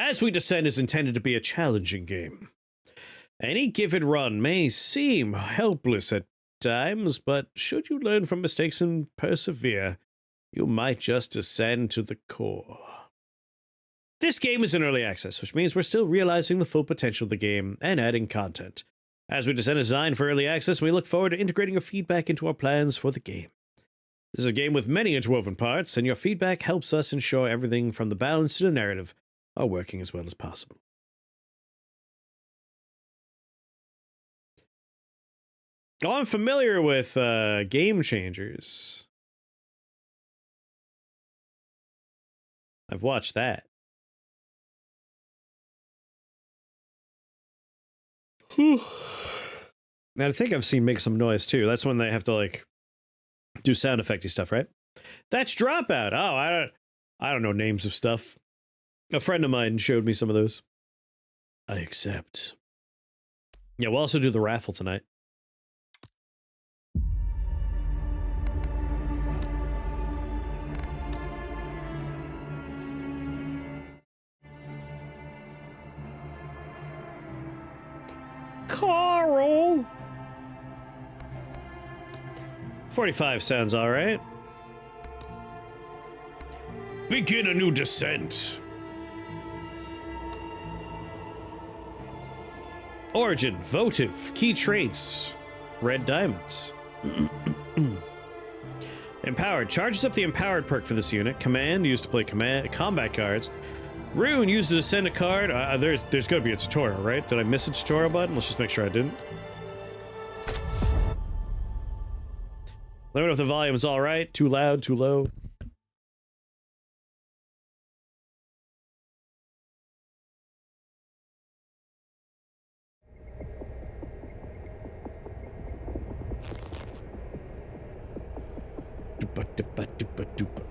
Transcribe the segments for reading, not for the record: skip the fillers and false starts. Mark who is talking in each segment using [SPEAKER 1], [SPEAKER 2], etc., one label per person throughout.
[SPEAKER 1] As We Descend is intended to be a challenging game. Any given run may seem helpless at times, but should you learn from mistakes and persevere, you might just ascend to the core. This game is in early access, which means we're still realizing the full potential of the game and adding content. As We Descend is designed for early access, we look forward to integrating your feedback into our plans for the game. This is a game with many interwoven parts, and your feedback helps us ensure everything from the balance to the narrative are working as well as possible. Oh, I'm familiar with Game Changers. I've watched that. And I think I've seen Make Some Noise too. That's when they have to like do sound effecty stuff, right? That's Dropout. Oh, I don't know names of stuff. A friend of mine showed me some of those. I accept. Yeah, we'll also do the raffle tonight. Carl! 45 sounds all right. Begin a new descent. Origin, votive, key traits, red diamonds. Empowered, charges up the empowered perk for this unit. Command, used to play combat cards. Rune, used to send a card. There's gotta be a tutorial, right? Did I miss a tutorial button? Let's just make sure I didn't. Let me know if the volume is all right. Too loud, too low. Dupa.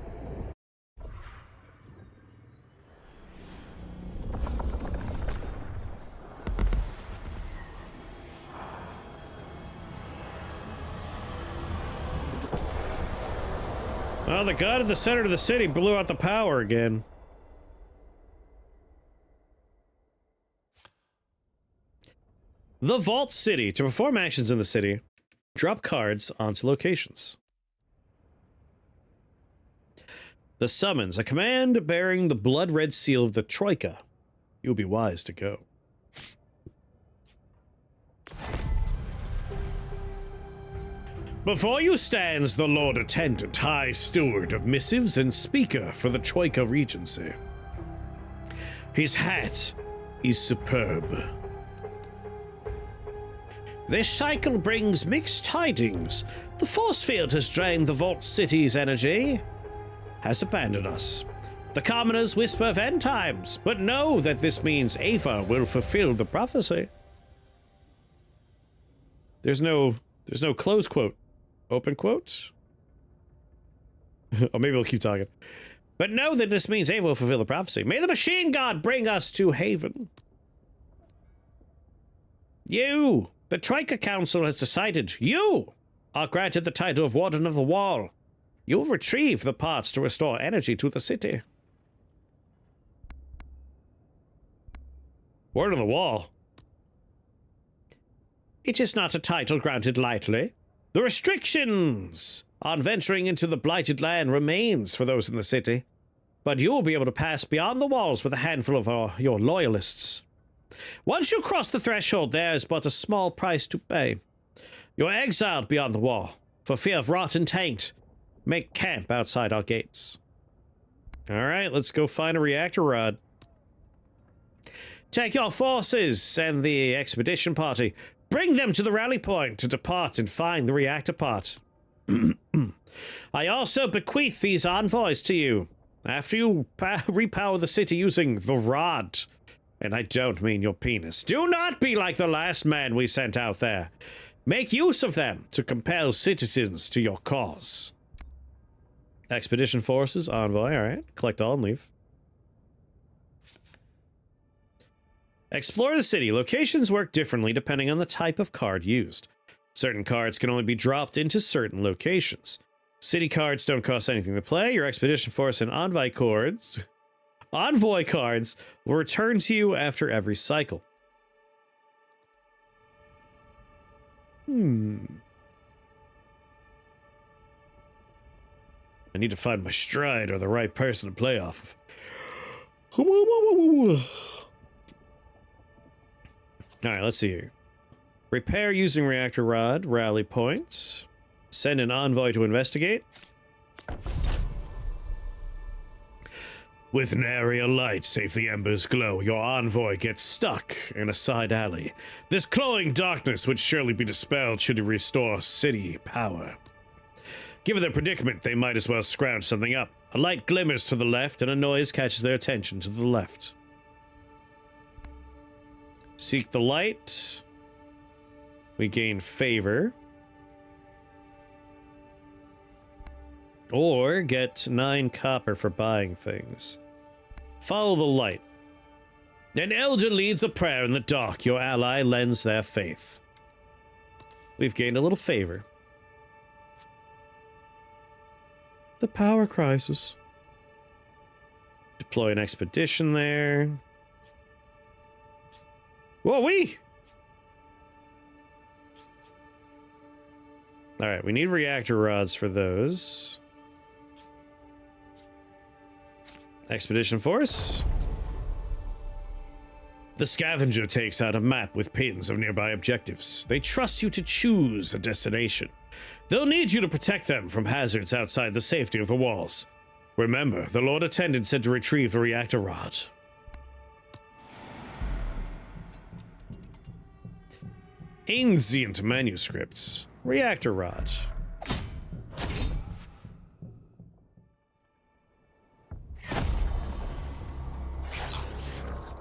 [SPEAKER 1] Well, the god of the center of the city blew out the power again. The Vault City. To perform actions in the city, drop cards onto locations. The Summons. A command bearing the blood-red seal of the Troika. You'll be wise to go. Before you stands the Lord Attendant, High Steward of Missives and Speaker for the Troika Regency. His hat is superb. This cycle brings mixed tidings. The force field has drained the Vault City's energy, has abandoned us. The commoners whisper of end times, but know that this means Ava will fulfill the prophecy. There's no close quote. Open quotes? Or maybe we'll keep talking. But know that this means Ava will fulfill the prophecy. May the machine god bring us to haven. You, the Troika Council has decided you are granted the title of Warden of the Wall. You'll retrieve the parts to restore energy to the city. Warden of the Wall? It is not a title granted lightly. The restrictions on venturing into the Blighted Land remains for those in the city, but you'll be able to pass beyond the walls with a handful of your loyalists. Once you cross the threshold, there is but a small price to pay. You're exiled beyond the wall, for fear of rot and taint. Make camp outside our gates. Alright, let's go find a reactor rod. Take your forces and the expedition party. Bring them to the rally point to depart and find the reactor part. I also bequeath these envoys to you. After you repower the city using the rod. And I don't mean your penis. Do not be like the last man we sent out there. Make use of them to compel citizens to your cause. Expedition forces, envoy, alright. Collect all and leave. Explore the city. Locations work differently depending on the type of card used. Certain cards can only be dropped into certain locations. City cards don't cost anything to play. Your expedition force and envoy cards Envoy cards will return to you after every cycle. I need to find my stride or the right person to play off of. Alright, let's see here. Repair using reactor rod, rally points. Send an envoy to investigate. With nary a light save the embers glow, your envoy gets stuck in a side alley. This cloying darkness would surely be dispelled should he restore city power. Given their predicament, they might as well scrounge something up. A light glimmers to the left, and a noise catches their attention to the left. Seek the light. We gain favor. Or get 9 copper for buying things. Follow the light. An elder leads a prayer in the dark. Your ally lends their faith. We've gained a little favor. The power crisis. Deploy an expedition there. Whoa, we! Alright, we need reactor rods for those. Expedition force. The scavenger takes out a map with pins of nearby objectives. They trust you to choose a destination. They'll need you to protect them from hazards outside the safety of the walls. Remember, the Lord Attendant said to retrieve the reactor rod. Ancient manuscripts. Reactor rod.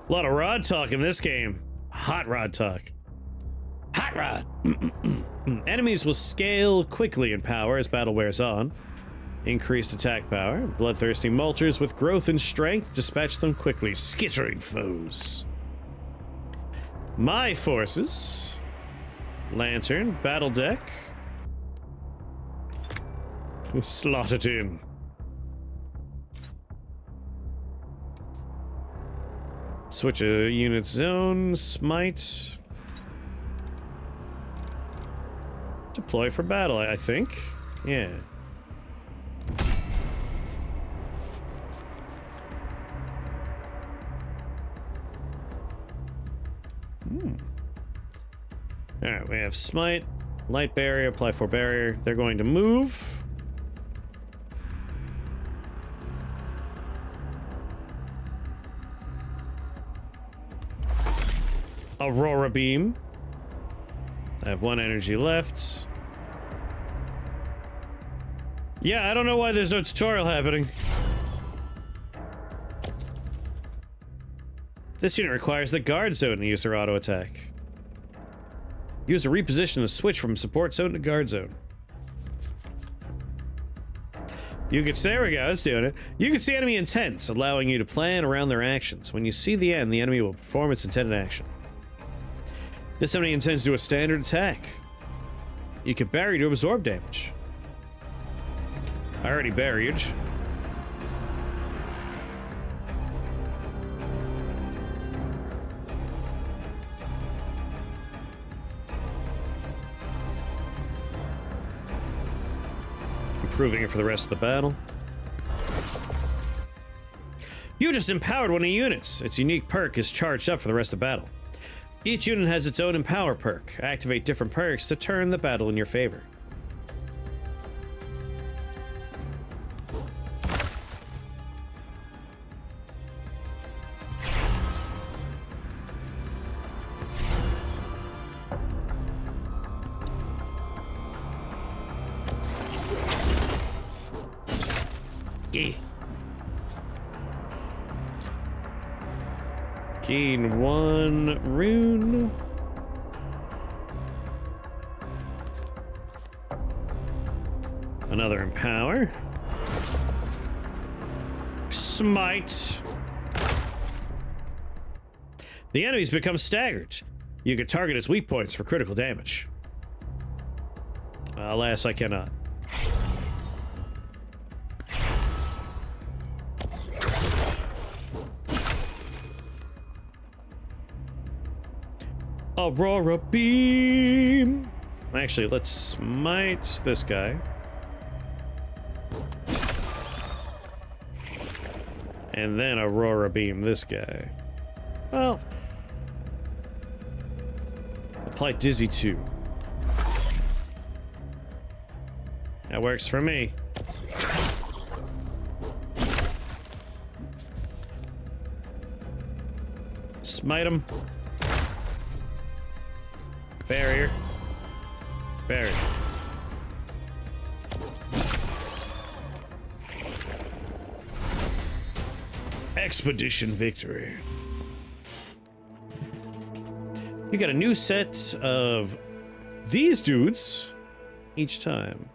[SPEAKER 1] A lot of rod talk in this game. Hot rod talk. Hot rod! Enemies will scale quickly in power as battle wears on. Increased attack power. Bloodthirsty molters with growth and strength dispatch them quickly, skittering foes. My forces. Lantern. Battle deck. Slot it in. Switch a unit zone, smite. Deploy for battle, I think. Yeah. Alright, we have smite, light barrier, apply for barrier. They're going to move. Aurora beam. I have 1 energy left. Yeah, I don't know why there's no tutorial happening. This unit requires the guard zone to use their auto attack. Use a reposition to switch from support zone to guard zone. You can, there we go, it's doing it. You can see enemy intents, allowing you to plan around their actions. When you see the end, the enemy will perform its intended action. This enemy intends to do a standard attack. You can bury to absorb damage. I already buried. Improving it for the rest of the battle. You just empowered one of your units. Its unique perk is charged up for the rest of battle. Each unit has its own empower perk. Activate different perks to turn the battle in your favor. Gain 1 rune. Another empower. Smite. The enemies become staggered. You can target its weak points for critical damage. Alas, I cannot. Aurora beam. Actually, let's smite this guy. And then Aurora beam this guy. Well, apply Dizzy 2. That works for me. Smite him. Barrier. Barrier. Expedition victory. You get a new set of these dudes each time.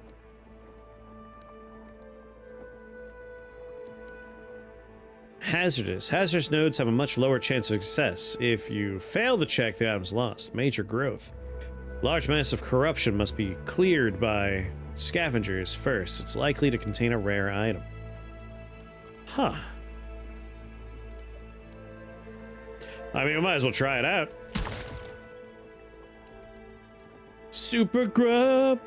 [SPEAKER 1] Hazardous. Hazardous nodes have a much lower chance of success. If you fail the check, the item's lost. Major growth. Large mass of corruption must be cleared by scavengers first. It's likely to contain a rare item. Huh. I mean, I might as well try it out. Super grub.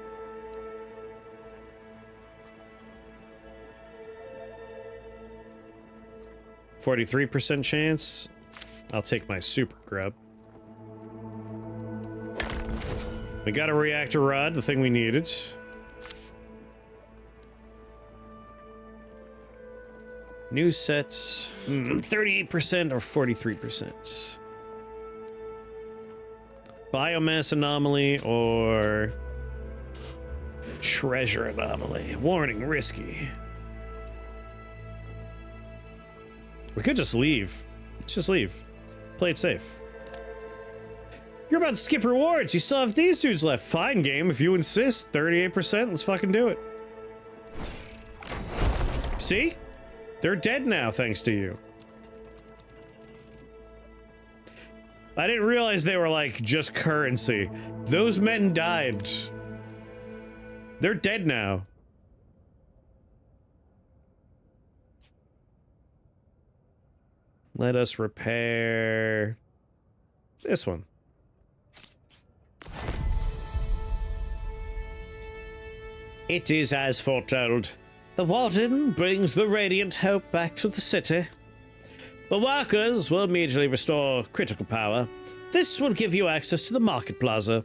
[SPEAKER 1] %43 chance. I'll take my super grub. We got a reactor rod, the thing we needed. New sets, 38% or 43%. Biomass anomaly or treasure anomaly. Warning, risky. We could just leave. Let's just leave. Play it safe. You're about to skip rewards. You still have these dudes left. Fine, game. If you insist, 38%. Let's fucking do it. See? They're dead now, thanks to you. I didn't realize they were, like, just currency. Those men died. They're dead now. Let us repair this one. It is as foretold. The Warden brings the radiant hope back to the city. The workers will immediately restore critical power. This will give you access to the market plaza,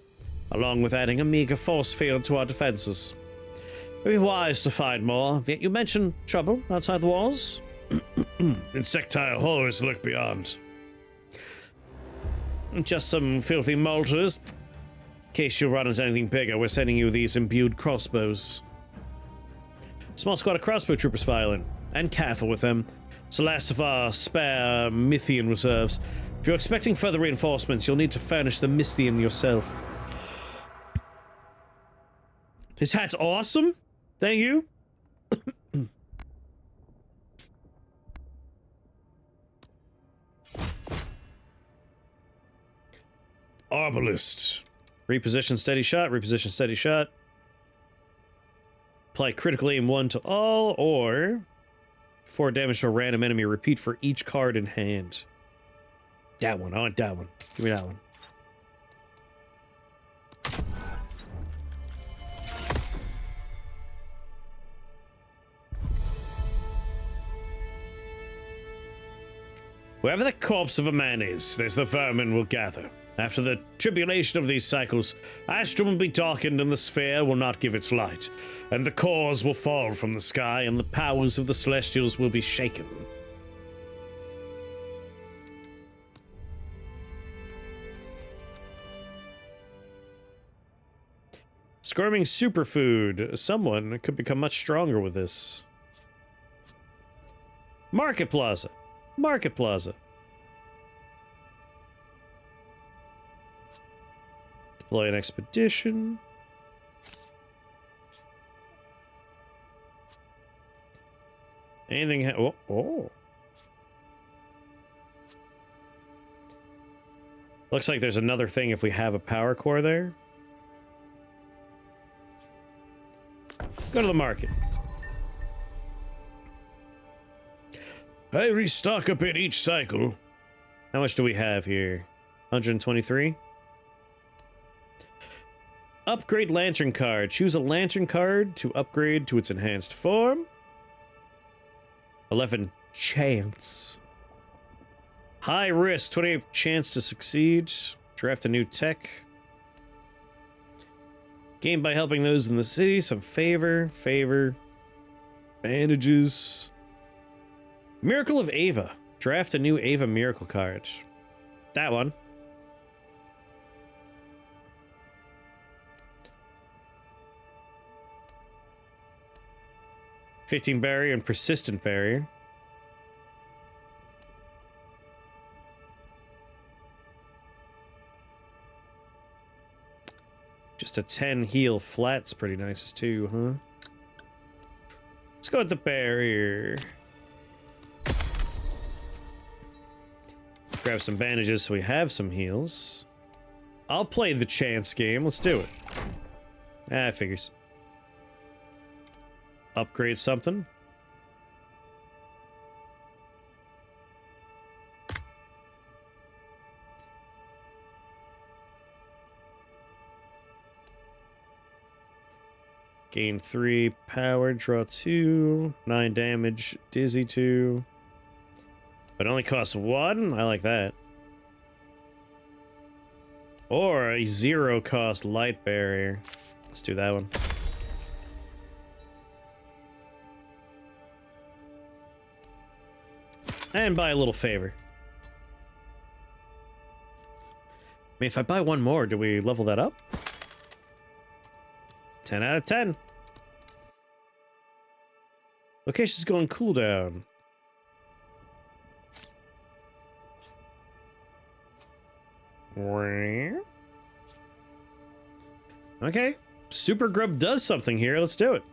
[SPEAKER 1] along with adding a meager force field to our defenses. It would be wise to find more, yet you mentioned trouble outside the walls? Insectile horrors look beyond. Just some filthy molters. In case you run into anything bigger, we're sending you these imbued crossbows. Small squad of crossbow troopers file in. And careful with them. It's the last of our spare Mythian reserves. If you're expecting further reinforcements, you'll need to furnish the Mythian yourself. His hat's awesome. Thank you. Arbalist. Reposition steady shot, reposition steady shot. Apply critical aim 1 to all, or 4 damage to a random enemy. Repeat for each card in hand. That one, I want that one. Give me that one. Wherever the corpse of a man is, there's the vermin will gather. After the tribulation of these cycles, Astrum will be darkened and the sphere will not give its light, and the cores will fall from the sky and the powers of the Celestials will be shaken. Squirming superfood. Someone could become much stronger with this. Market Plaza. Market Plaza. Deploy an expedition. Anything oh. Looks like there's another thing if we have a power core there. Go to the market. I restock a bit each cycle. How much do we have here? 123? upgrade lantern card. Choose a lantern card to upgrade to its enhanced form. 11 chance. High risk, 28 chance to succeed. Draft a new tech. Gain by helping those in the city. Some favor. Bandages. Miracle of Ava. Draft a new Ava miracle card. That one. $15 barrier and persistent barrier. Just a 10 heal flat's pretty nice too, huh? Let's go with the barrier. Grab some bandages so we have some heals. I'll play the chance game. Let's do it. Ah, figures. Upgrade something. Gain 3 power, draw 2, 9 damage, dizzy 2. But only costs 1? I like that. Or a 0 cost light barrier. Let's do that one. And buy a little favor. I mean, if I buy one more, do we level that up? 10 out of 10. Location's going cooldown. Okay. Super Grub does something here. Let's do it.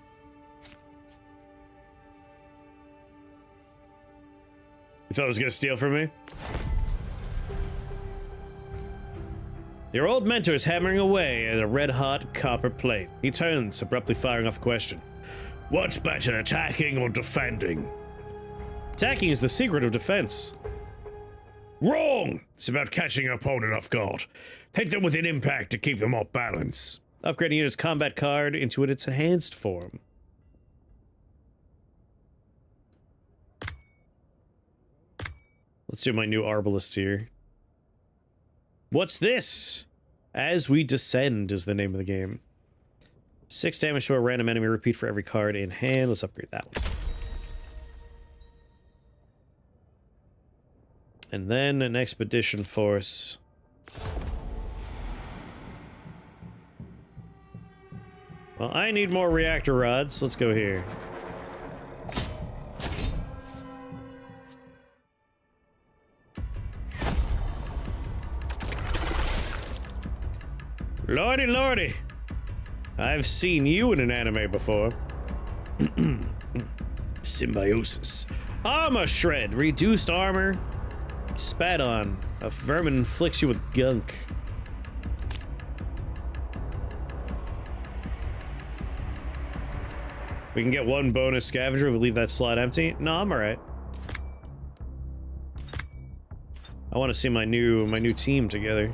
[SPEAKER 1] You thought it was gonna steal from me? Your old mentor is hammering away at a red-hot copper plate. He turns, abruptly firing off a question. What's better, attacking or defending? Attacking is the secret of defense. Wrong! It's about catching your opponent off guard. Hit them with an impact to keep them off balance. Upgrading its combat card into its enhanced form. Let's do my new Arbalist here. What's this? As We Descend is the name of the game. 6 damage to a random enemy, repeat for every card in hand. Let's upgrade that one. And then an expedition force. Well, I need more reactor rods. Let's go here. Lordy, lordy. I've seen you in an anime before. Symbiosis. Armor shred. Reduced armor. Spat on. A vermin inflicts you with gunk. We can get one bonus scavenger if we leave that slot empty. No, I'm alright. I want to see my new team together.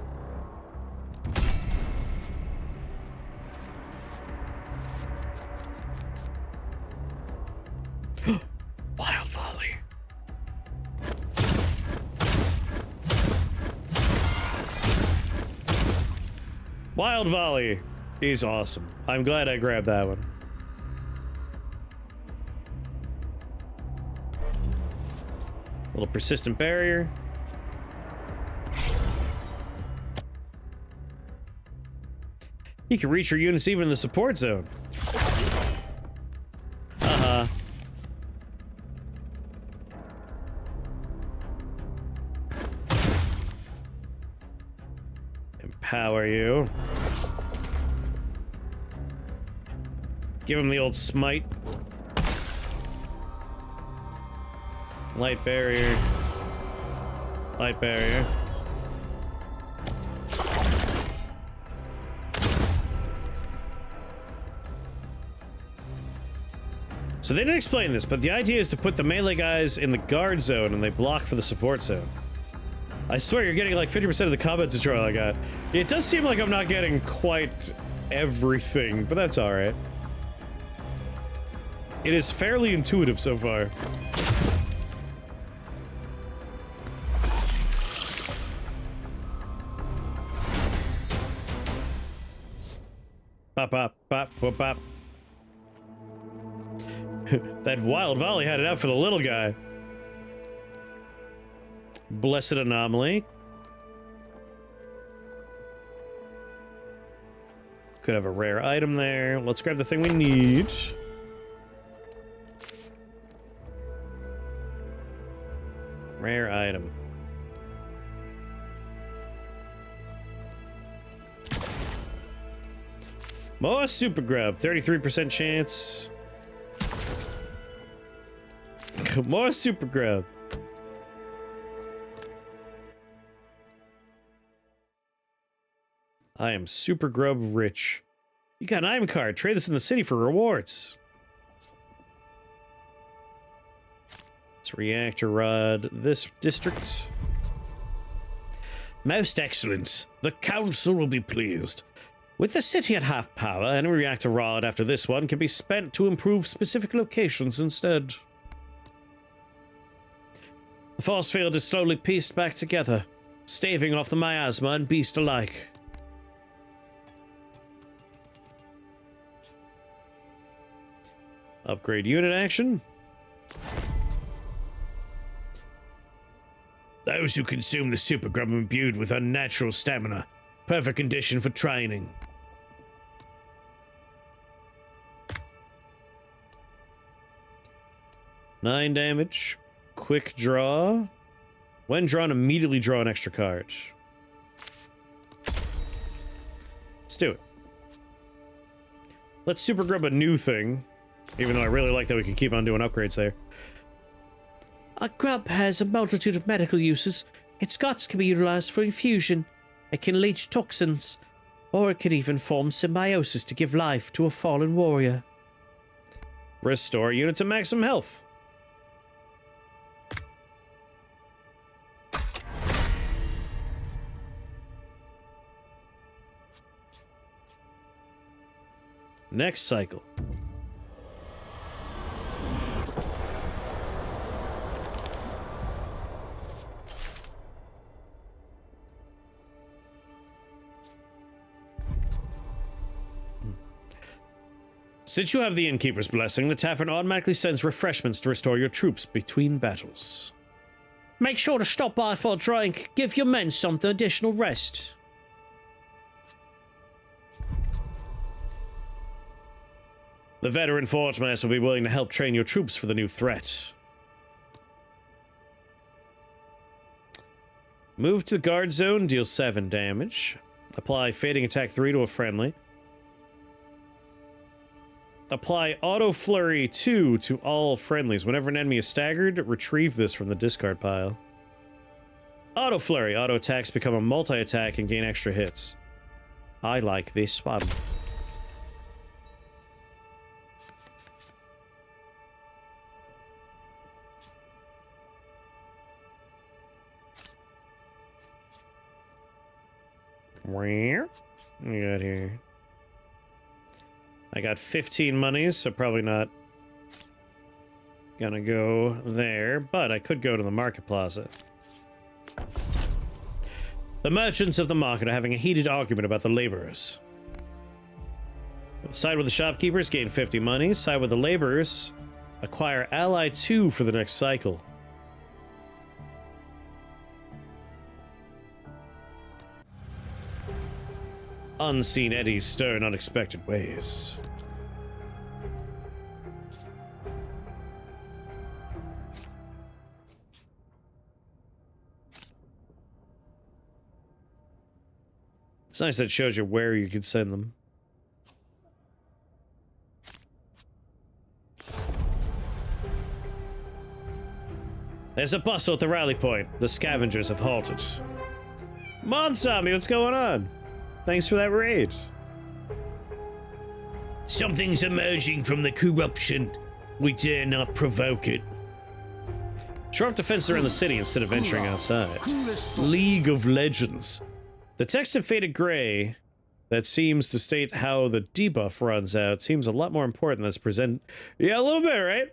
[SPEAKER 1] Wild volley. Wild volley is awesome. I'm glad I grabbed that one. Little persistent barrier. You can reach your units even in the support zone. Uh-huh. Empower you. Give him the old smite. Light barrier. Light barrier. So they didn't explain this, but the idea is to put the melee guys in the guard zone and they block for the support zone. I swear you're getting like 50% of the combat tutorial I got. It does seem like I'm not getting quite everything, but that's alright. It is fairly intuitive so far. Bop, bop, bop, bop, bop. That wild volley had it out for the little guy. Blessed anomaly. Could have a rare item there. Let's grab the thing we need. Rare item. More super grub. 33% chance. More super grub. I am super grub rich. You got an item card. Trade this in the city for rewards. Let's reactor rod this district. Most excellent. The council will be pleased. With the city at half power, any reactor rod after this one can be spent to improve specific locations instead. The force field is slowly pieced back together, staving off the miasma and beast alike. Upgrade unit action. Those who consume the super grub are imbued with unnatural stamina. Perfect condition for training. Nine damage. Quick draw. When drawn, immediately draw an extra card. Let's do it. Let's super grub a new thing. Even though I really like that we can keep on doing upgrades there. A grub has a multitude of medical uses. Its guts can be utilized for infusion. It can leach toxins. Or it can even form symbiosis to give life to a fallen warrior. Restore unit to maximum health. Next cycle. Since you have the Innkeeper's Blessing, the tavern automatically sends refreshments to restore your troops between battles. Make sure to stop by for a drink. Give your men something additional rest. The veteran Forge Master will be willing to help train your troops for the new threat. Move to guard zone, deal 7 damage. Apply Fading Attack 3 to a friendly. Apply Auto Flurry 2 to all friendlies. Whenever an enemy is staggered, retrieve this from the discard pile. Auto Flurry. Auto attacks become a multi-attack and gain extra hits. I like this one. Where? What we got here? I got 15 monies, so probably not gonna go there, but I could go to the market plaza. The merchants of the market are having a heated argument about the laborers. Side with the shopkeepers, gain 50 monies. Side with the laborers, acquire ally 2 for the next cycle. Unseen eddies stir in unexpected ways. It's nice that it shows you where you could send them. There's a bustle at the rally point. The scavengers have halted. Moth Zombie, what's going on? Thanks for that raid. Something's emerging from the corruption. We dare not provoke it. Shore up defense around the city instead of venturing outside. League of Legends. The text in faded gray that seems to state how the debuff runs out seems a lot more important than it's present. Yeah, a little bit, right?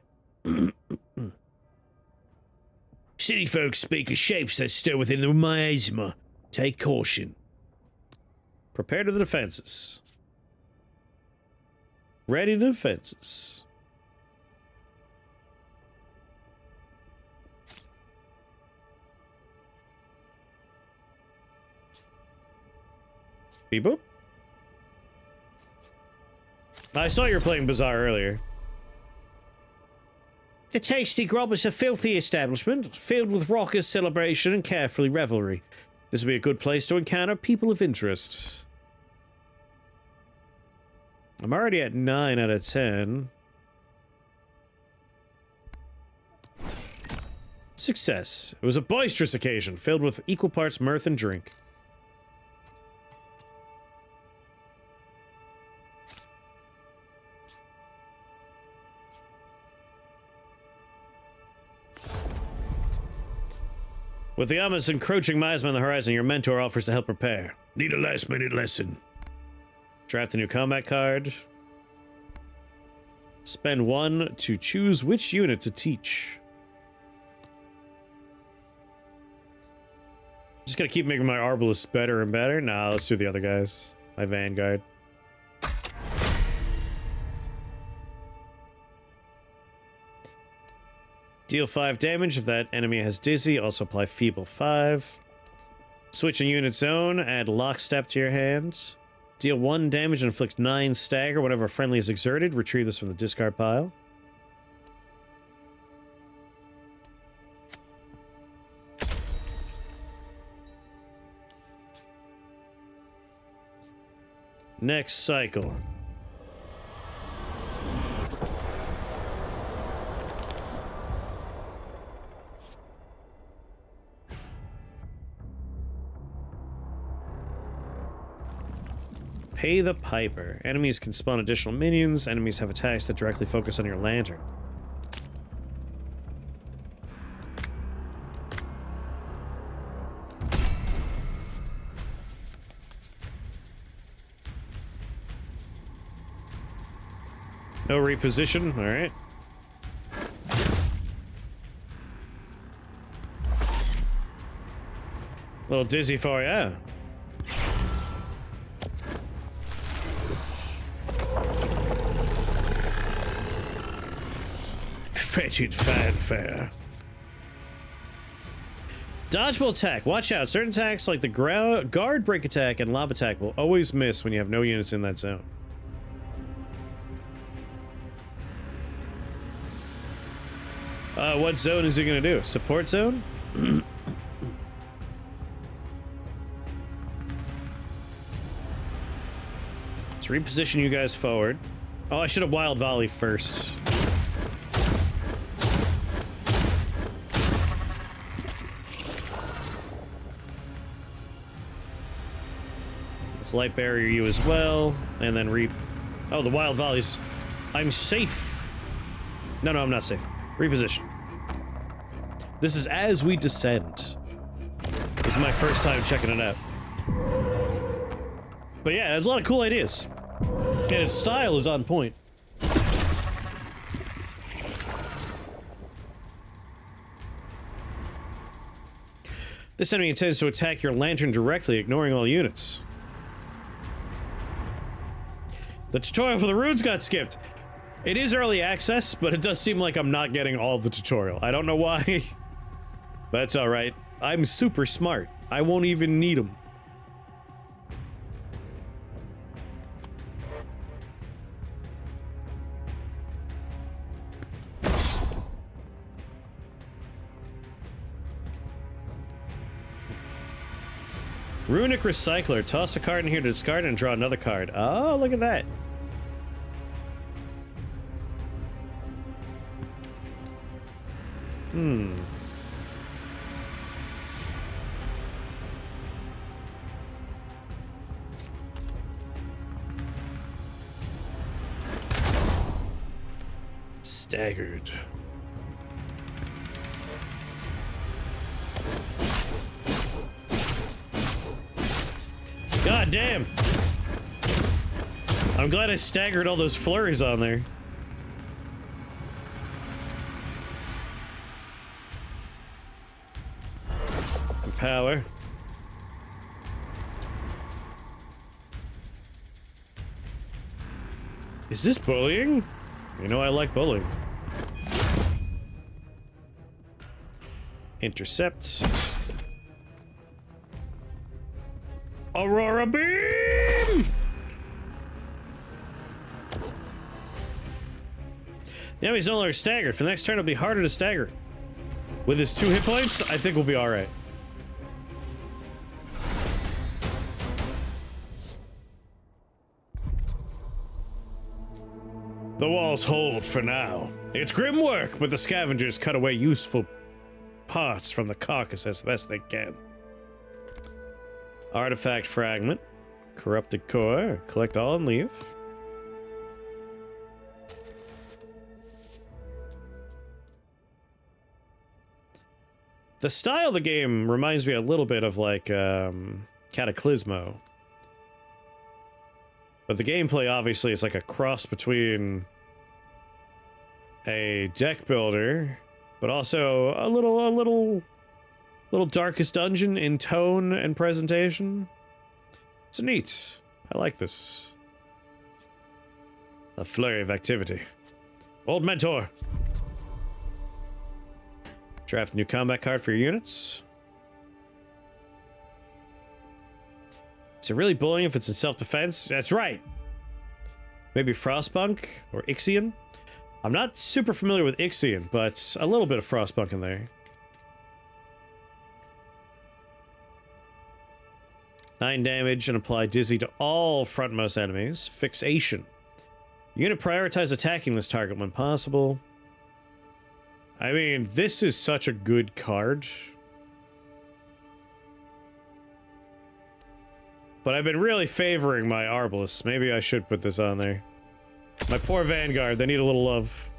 [SPEAKER 1] City folks speak of shapes that stir within the miasma. Take caution. Prepare to the defenses. Ready to defenses. Beep boop. I saw you were playing Bazaar earlier. The Tasty Grub is a filthy establishment, filled with raucous celebration and carefree revelry. This would be a good place to encounter people of interest. I'm already at 9 out of 10. Success. It was a boisterous occasion, filled with equal parts mirth and drink. With the ominous encroaching miasma on the horizon, your mentor offers to help prepare. Need a last-minute lesson. Draft a new combat card. Spend 1 to choose which unit to teach. Just gotta keep making my Arbalest better and better. Nah, let's do the other guys. My Vanguard. Deal 5 damage if that enemy has Dizzy. Also apply Feeble 5. Switch a unit zone. Add Lockstep to your hands. Deal 1 damage and inflict 9 stagger whenever a friendly is exerted. Retrieve this from the discard pile. Next cycle. Pay the Piper. Enemies can spawn additional minions. Enemies have attacks that directly focus on your lantern. No reposition, alright. Little dizzy for ya. Fetching fanfare. Dodgeball attack. Watch out. Certain attacks like the guard break attack and lob attack will always miss when you have no units in that zone. What zone is he gonna do? Support zone? Let's reposition you guys forward. Oh, I should have wild volley first. Let's light barrier you as well, and then oh, the wild volleys. I'm safe. No, I'm not safe. Reposition. This is as we descend. This is my first time checking it out. But yeah, there's a lot of cool ideas. And its style is on point. This enemy intends to attack your lantern directly, ignoring all units. The tutorial for the runes got skipped. It is early access, but it does seem like I'm not getting all of the tutorial. I don't know why. But it's alright. I'm super smart. I won't even need them. Runic Recycler. Toss a card in here to discard and draw another card. Oh, look at that. Staggered. God damn. I'm glad I staggered all those flurries on there. Power. Is this bullying? You know I like bullying. Intercept. Aurora beam! The enemy's no longer staggered. For the next turn, it'll be harder to stagger. With his 2 hit points, I think we'll be alright. The walls hold for now. It's grim work, but the scavengers cut away useful parts from the carcass as best they can. Artifact fragment. Corrupted core. Collect all and leave. The style of the game reminds me a little bit of like Cataclysmo. But the gameplay obviously is like a cross between a deck builder, but also a little Darkest Dungeon in tone and presentation. It's neat. I like this. A flurry of activity. Old mentor. Draft a new combat card for your units. Is it really bullying if it's in self-defense? That's right. Maybe Frostpunk or Ixion? I'm not super familiar with Ixion, but a little bit of Frostpunk in there. 9 damage and apply Dizzy to all frontmost enemies. Fixation. Unit prioritize attacking this target when possible. I mean, this is such a good card. But I've been really favoring my Arbalists. Maybe I should put this on there. My poor Vanguard, they need a little love.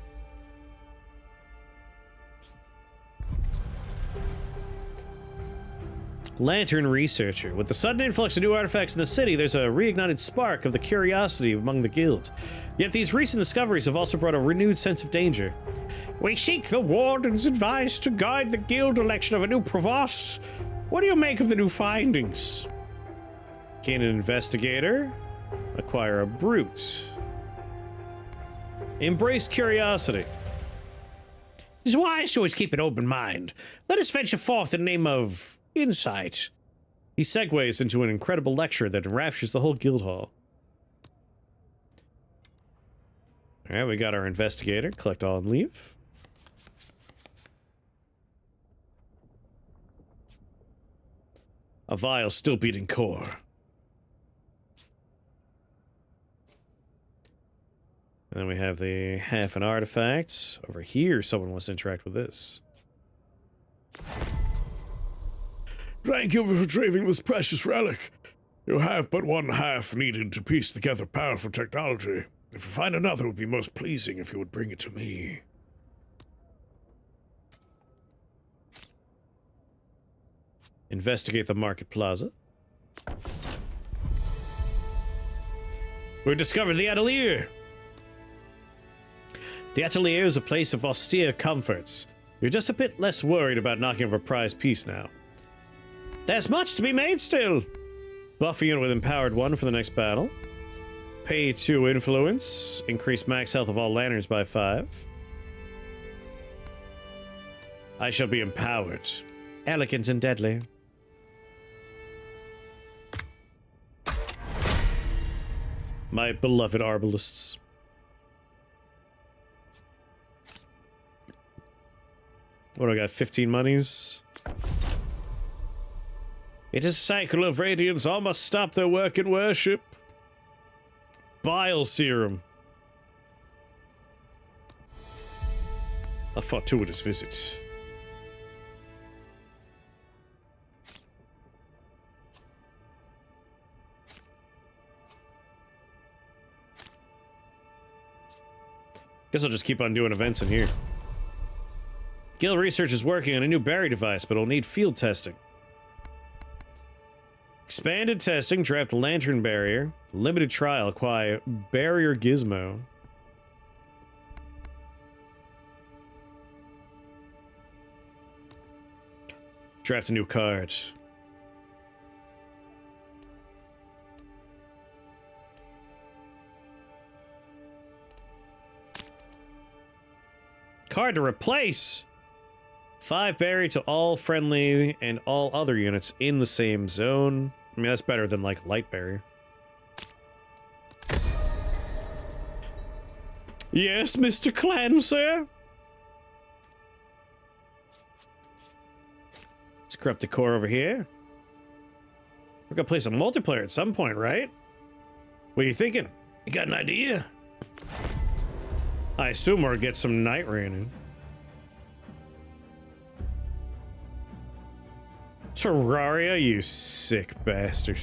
[SPEAKER 1] Lantern Researcher. With the sudden influx of new artifacts in the city, there's a reignited spark of the curiosity among the guilds. Yet these recent discoveries have also brought a renewed sense of danger. We seek the Warden's advice to guide the guild election of a new Provost. What do you make of the new findings? Gain an Investigator. Acquire a Brute. Embrace curiosity. It is wise to always keep an open mind. Let us venture forth in the name of insight. He segues into an incredible lecture that enraptures the whole guild hall. Alright, we got our Investigator. Collect all and leave. A vial still beating core. And then we have the half an artifact. Over here, someone wants to interact with this.
[SPEAKER 2] Thank you for retrieving this precious relic. You have but one half needed to piece together powerful technology. If you find another, it would be most pleasing if you would bring it to me.
[SPEAKER 1] Investigate the market plaza. We've discovered the Atelier. The Atelier is a place of austere comforts. You're just a bit less worried about knocking over a prized piece now. There's much to be made still. Buff a unit with Empowered 1 for the next battle. Pay 2 influence. Increase max health of all lanterns by 5. I shall be empowered. Elegant and deadly. My beloved Arbalists. What do I got? 15 monies? It is a cycle of radiance. All must stop their work and worship. Bile serum. A fortuitous visit. Guess I'll just keep on doing events in here. Guild research is working on a new berry device, but it'll need field testing. Expanded testing, draft lantern barrier. Limited trial, acquire barrier gizmo. Draft a new card. Card to replace. 5 barrier to all friendly and all other units in the same zone. I mean, that's better than, like, light barrier. Yes, Mr. Clan, sir? Let's corrupt the core over here. We're gonna play some multiplayer at some point, right? What are you thinking? You got an idea? I assume we'll get some night raining. Terraria, you sick bastard.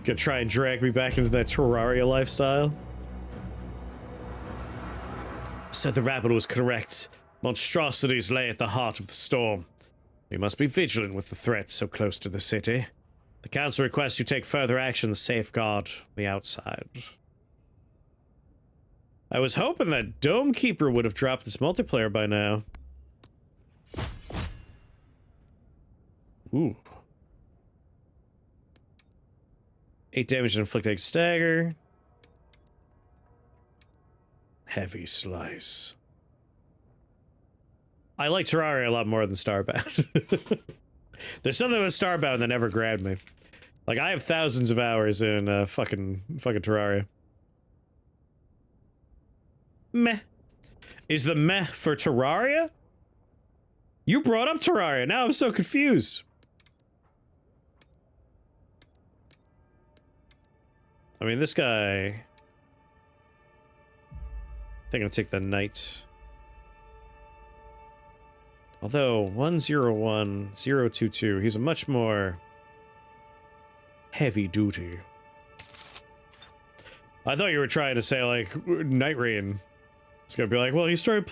[SPEAKER 1] Gonna try and drag me back into that Terraria lifestyle? So the rabbit was correct. Monstrosities lay at the heart of the storm. We must be vigilant with the threat so close to the city. The council requests you take further action to safeguard the outside. I was hoping that Dome Keeper would have dropped this multiplayer by now. Ooh. 8 damage to inflict stagger. Heavy slice. I like Terraria a lot more than Starbound. There's something with Starbound that never grabbed me. Like, I have thousands of hours in fucking Terraria. Meh. Is the meh for Terraria? You brought up Terraria. Now I'm so confused. I mean, this guy... I think I'll take the knight. Although, 101022, he's a much more heavy duty. I thought you were trying to say, like, Night Rain. It's gonna be like, well, you started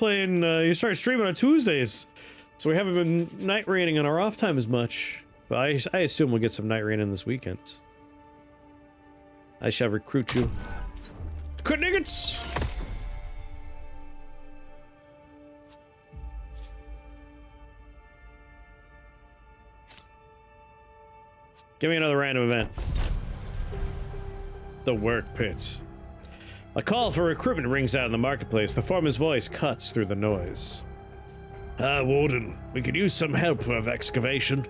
[SPEAKER 1] streaming on Tuesdays, so we haven't been night raining on our off time as much. But I assume we'll get some night rain in this weekend. I shall recruit you. Kniggets! Give me another random event. The work pit. A call for recruitment rings out in the marketplace. The foreman's voice cuts through the noise.
[SPEAKER 2] Warden, we could use some help with excavation.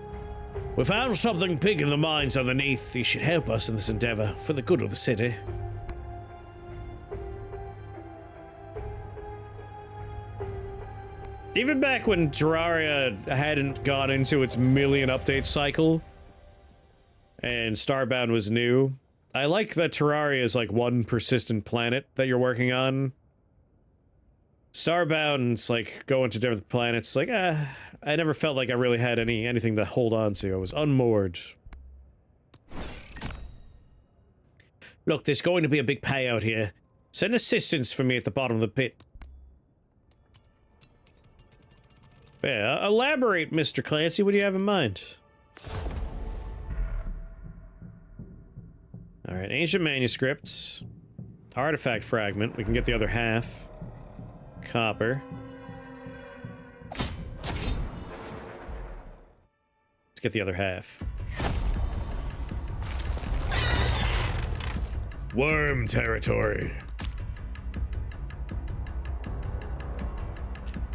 [SPEAKER 1] We found something big in the mines underneath. You should help us in this endeavor for the good of the city. Even back when Terraria hadn't gone into its million update cycle and Starbound was new, I like that Terraria is like one persistent planet that you're working on. Starbound's like going to different planets. Like, I never felt like I really had anything to hold on to. I was unmoored. Look, there's going to be a big payout here. Send assistance for me at the bottom of the pit. Yeah, elaborate, Mr. Clancy. What do you have in mind? Alright, ancient manuscripts. Artifact fragment. We can get the other half. Copper. Let's get the other half.
[SPEAKER 2] Worm territory.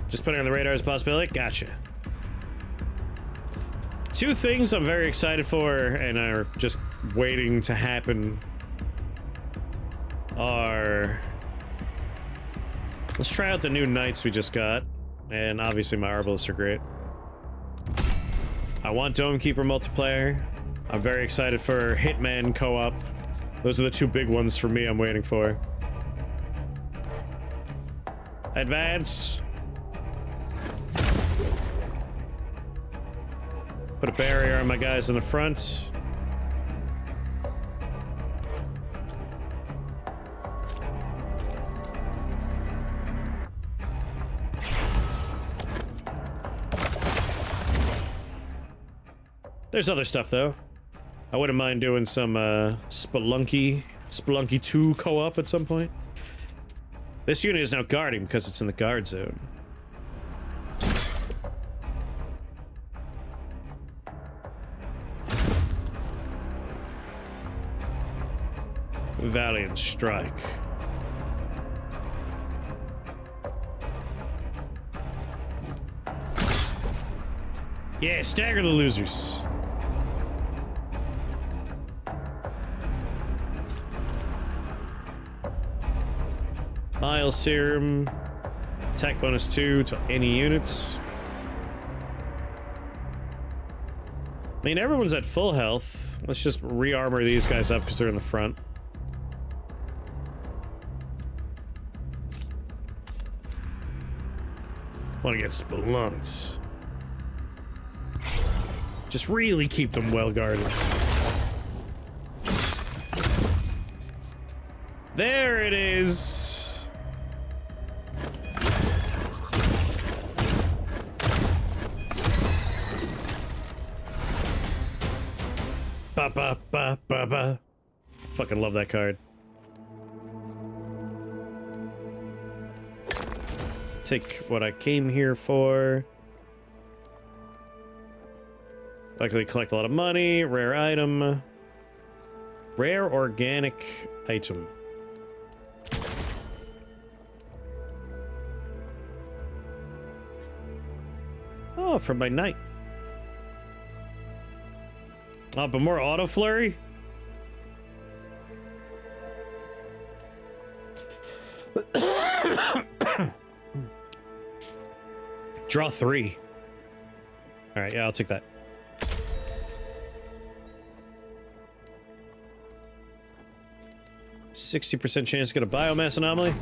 [SPEAKER 1] Just putting on the radar as a possibility? Gotcha. 2 things I'm very excited for and are just waiting to happen are... Let's try out the new knights we just got. And obviously my arbalists are great. I want Dome Keeper multiplayer. I'm very excited for Hitman co-op. Those are the 2 big ones for me I'm waiting for. Advance. Put a barrier on my guys in the front. There's other stuff, though. I wouldn't mind doing some Spelunky 2 co-op at some point. This unit is now guarding because it's in the guard zone. Valiant strike. Yeah, stagger the losers. Mile serum. Attack bonus 2 to any units. I mean, everyone's at full health. Let's just re-armor these guys up because they're in the front. Want to get spelunked. Just really keep them well guarded. There it is. Ba ba ba ba ba. Fucking love that card. Take what I came here for. Likely collect a lot of money. Rare item. Rare organic item. Oh, from my knight. Oh, but more auto flurry? Draw 3. Alright, yeah, I'll take that. %60 chance to get a biomass anomaly?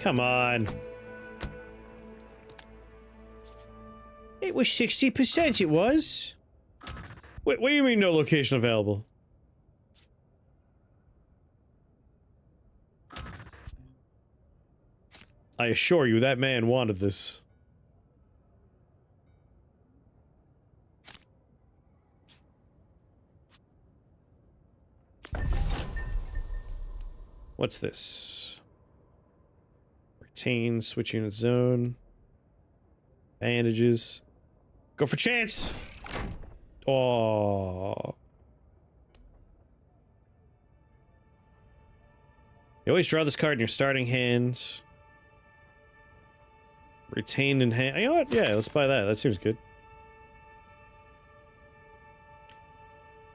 [SPEAKER 1] Come on. It was 60%, it was. Wait, what do you mean no location available? I assure you, that man wanted this. What's this? Retain, switch unit zone. Bandages. Go for chance! Oh. You always draw this card in your starting hand. Retained in hand. You know what? Yeah, let's buy that. That seems good.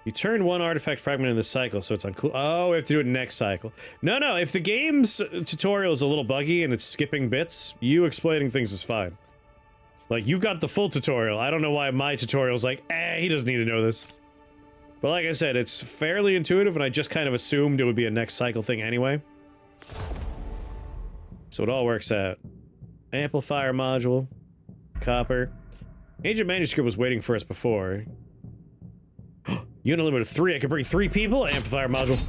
[SPEAKER 1] You turn one artifact fragment in the cycle, so it's on cool. Oh, we have to do it next cycle. No, if the game's tutorial is a little buggy and it's skipping bits, you explaining things is fine. Like, you got the full tutorial. I don't know why my tutorial's like, he doesn't need to know this. But like I said, it's fairly intuitive, and I just kind of assumed it would be a next cycle thing anyway. So it all works out. Amplifier module. Copper. Ancient Manuscript was waiting for us before. Unit limit of 3. I can bring 3 people. Amplifier module.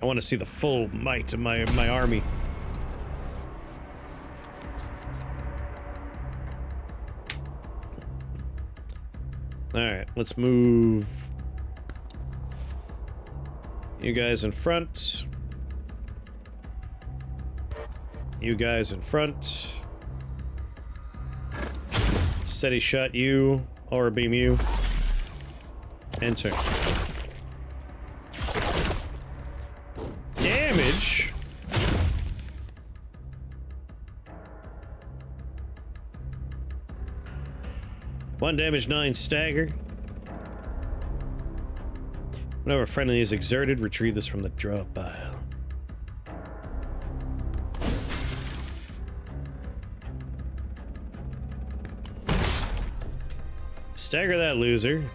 [SPEAKER 1] I want to see the full might of my army. Alright, let's move you guys in front. You guys in front. Steady shot you. Aura beam you. Enter. Damage? One damage, 9 stagger. Whenever friendly is exerted, retrieve this from the draw pile. Stagger that loser.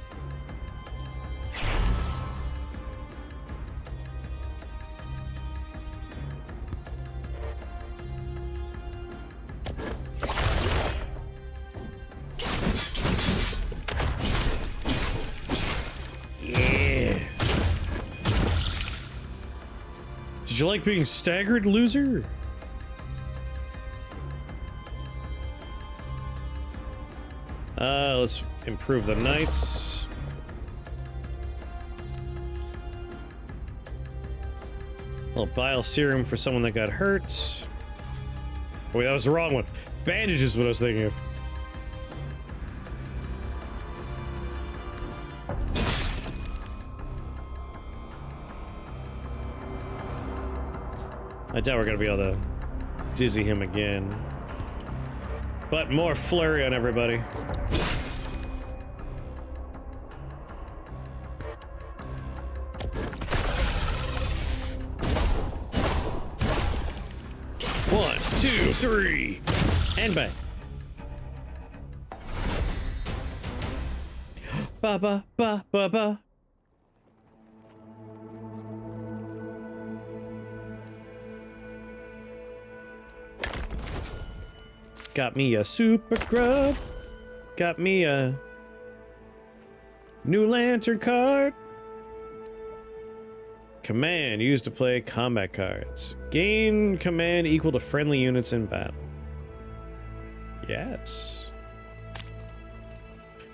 [SPEAKER 1] Did you like being staggered, loser? Let's improve the knights. A little bile serum for someone that got hurt. Wait, that was the wrong one. Bandage is what I was thinking of. I doubt we're gonna be able to dizzy him again. But more flurry on everybody. One, two, three, and bang. Ba ba ba ba ba. Got me a super grub. Got me a new lantern card. Command used to play combat cards. Gain command equal to friendly units in battle. Yes.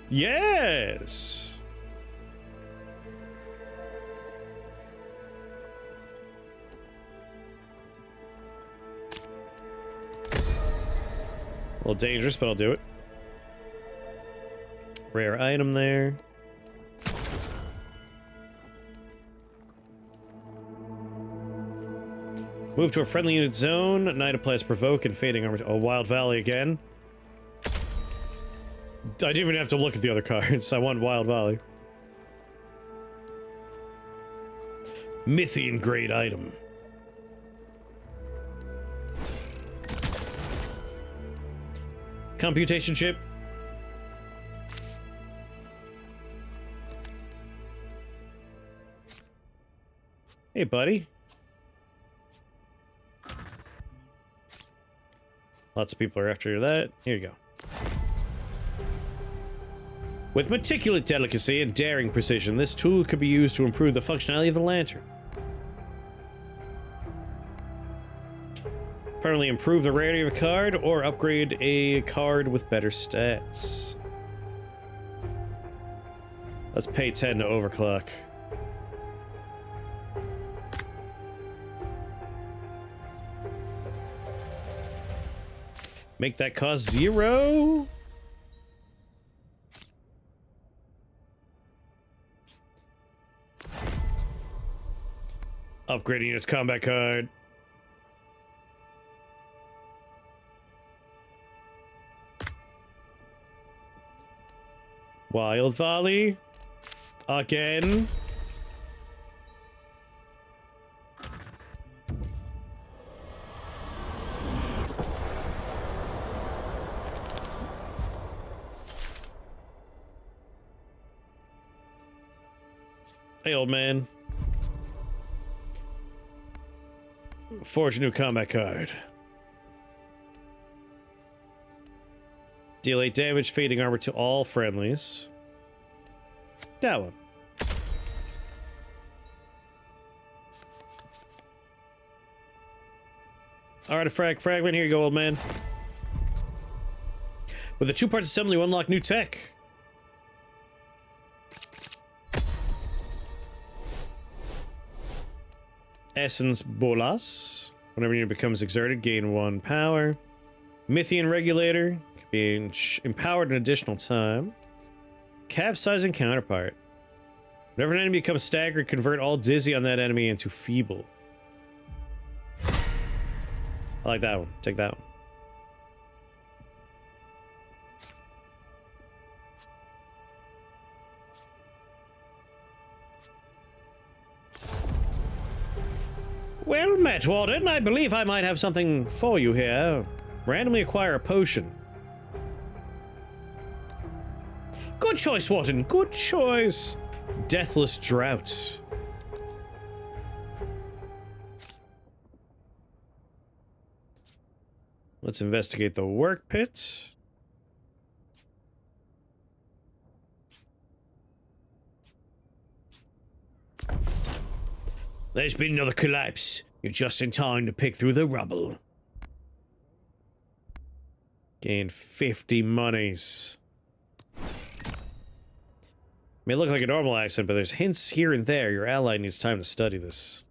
[SPEAKER 1] Yes. A little dangerous, but I'll do it. Rare item there. Move to a friendly unit zone. Knight applies provoke and fading armor. Oh, Wild Valley again. I didn't even have to look at the other cards. I want Wild Valley. Mythian grade item. Computation chip. Hey, buddy. Lots of people are after that. Here you go. With meticulous delicacy and daring precision, this tool could be used to improve the functionality of the lantern. Permanently improve the rarity of a card or upgrade a card with better stats. Let's pay 10 to overclock. Make that cost 0. Upgrading its combat card. Wild Volley. Again. Hey, old man. Forge a new combat card. Deal 8 damage, fading armor to all friendlies. That one. Alright, a fragment. Here you go, old man. With the 2 parts assembly, you unlock new tech. Essence Bolas. Whenever unit becomes exerted, gain 1 power. Mythian Regulator. Can be empowered an additional time. Capsizing Counterpart. Whenever an enemy becomes staggered, convert all dizzy on that enemy into feeble. I like that one. Take that one. Well met, Warden. I believe I might have something for you here. Randomly acquire a potion. Good choice, Warden. Good choice. Deathless Drought. Let's investigate the work pit. There's been another collapse. You're just in time to pick through the rubble. Gain 50 monies. May look like a normal accent, but there's hints here and there. Your ally needs time to study this.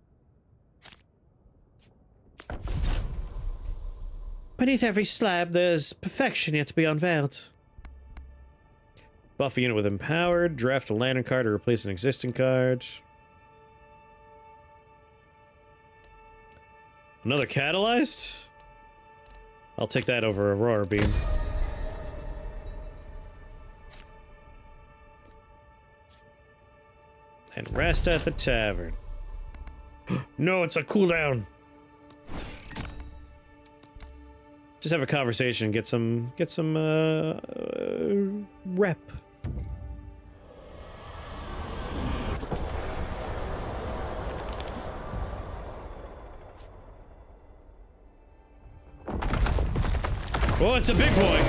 [SPEAKER 1] Beneath every slab, there's perfection yet to be unveiled. Buff a unit with Empowered. Draft a lantern card to replace an existing card. Another Catalyzed? I'll take that over Aurora Beam. And rest at the tavern. No, it's a cooldown. Just have a conversation, get some rep. Oh, it's a big boy.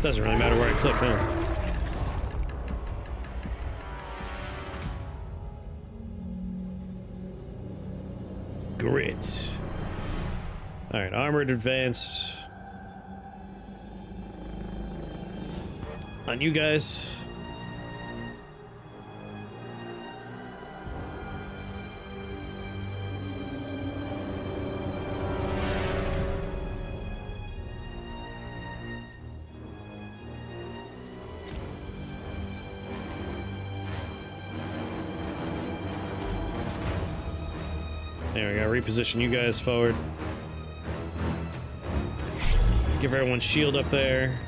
[SPEAKER 1] Doesn't really matter where I click, huh? Grit. Alright, armored advance. On you guys. There we go, reposition you guys forward. Give everyone shield up there.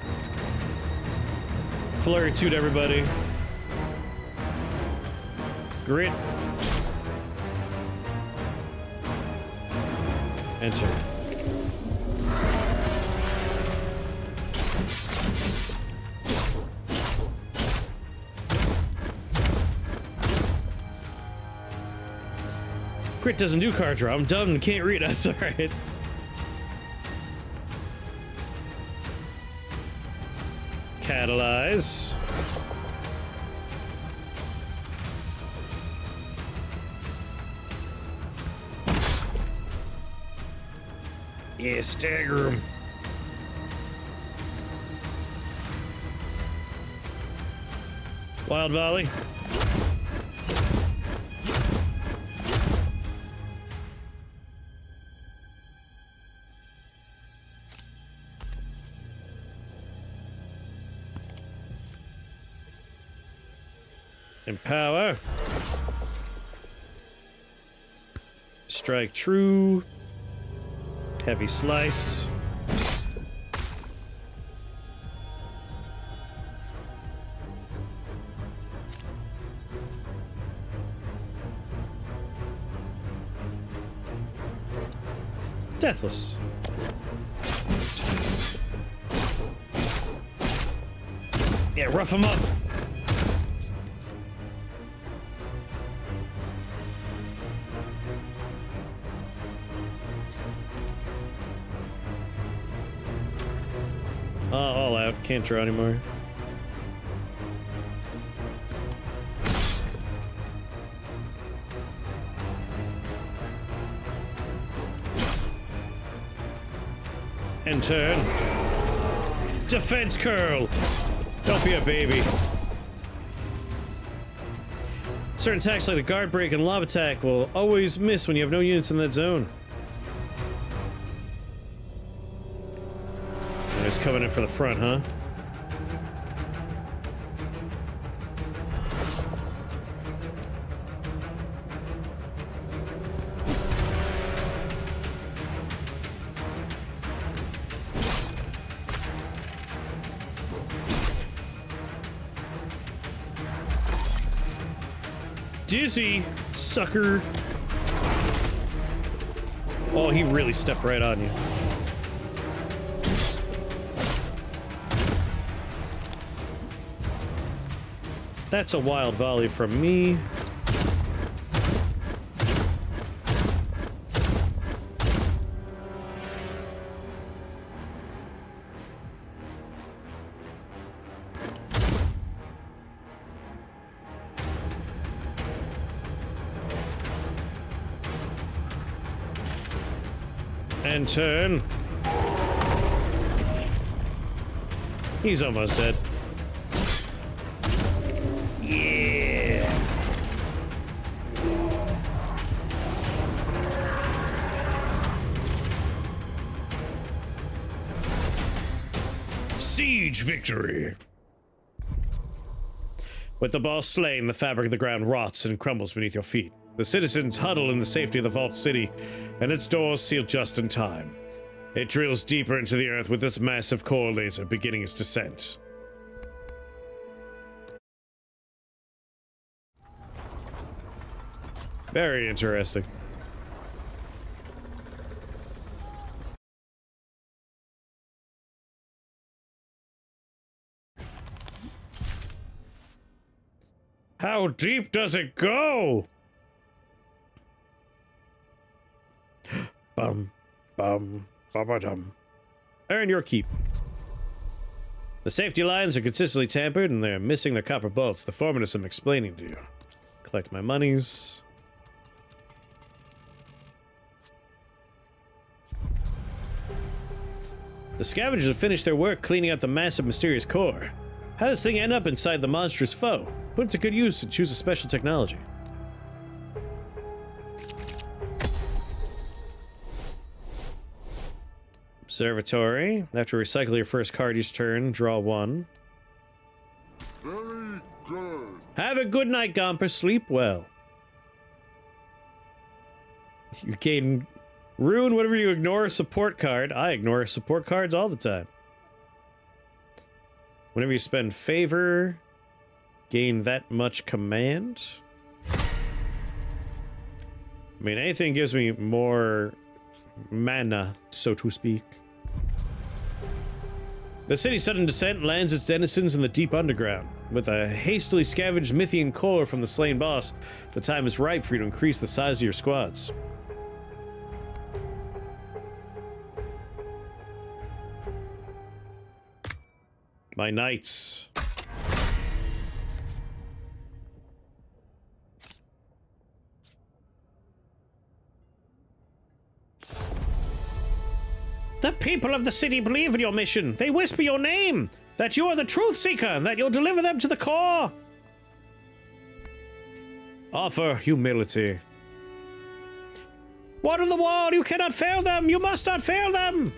[SPEAKER 1] Flurry toot everybody. Grit. Enter. Grit doesn't do card draw. I'm dumb and can't read. That's alright. Catalyze. Yeah, stagger him. Wild volley. Empower. Strike true. Heavy slice. Deathless. Yeah, rough him up. All out. Can't draw anymore. And turn. Defense curl. Don't be a baby. Certain attacks like the guard break and lob attack will always miss when you have no units in that zone. He's coming in for the front, huh? Dizzy, sucker. Oh, he really stepped right on you. That's a wild volley from me. and turn. He's almost dead. Yeah.
[SPEAKER 2] Siege victory.
[SPEAKER 1] With the boss slain, the fabric of the ground rots and crumbles beneath your feet. The citizens huddle in the safety of the vault city, and its doors sealed just in time. It drills deeper into the earth with its massive core laser beginning its descent. Very interesting. How deep does it go? Bum, bum, ba-ba-dum. Earn your keep. The safety lines are consistently tampered and they're missing their copper bolts. The foreman is some explaining to you. Collect my monies. The scavengers have finished their work cleaning out the massive mysterious core. How does this thing end up inside the monstrous foe? Put it to good use and choose a special technology. Observatory. After recycle your first card each turn, draw one.
[SPEAKER 3] Very good.
[SPEAKER 1] Have a good night, Gomper. Sleep well. You gain ruin whenever you ignore a support card. I ignore support cards all the time. Whenever you spend favor, gain that much command. I mean, anything gives me more mana, so to speak. The city's sudden descent lands its denizens in the deep underground. With a hastily scavenged Mythian core from the slain boss, the time is ripe for you to increase the size of your squads. My knights. The people of the city believe in your mission. They whisper your name, that you are the truth seeker, and that you'll deliver them to the core. Offer humility. Water the wall, you cannot fail them, you must not fail them.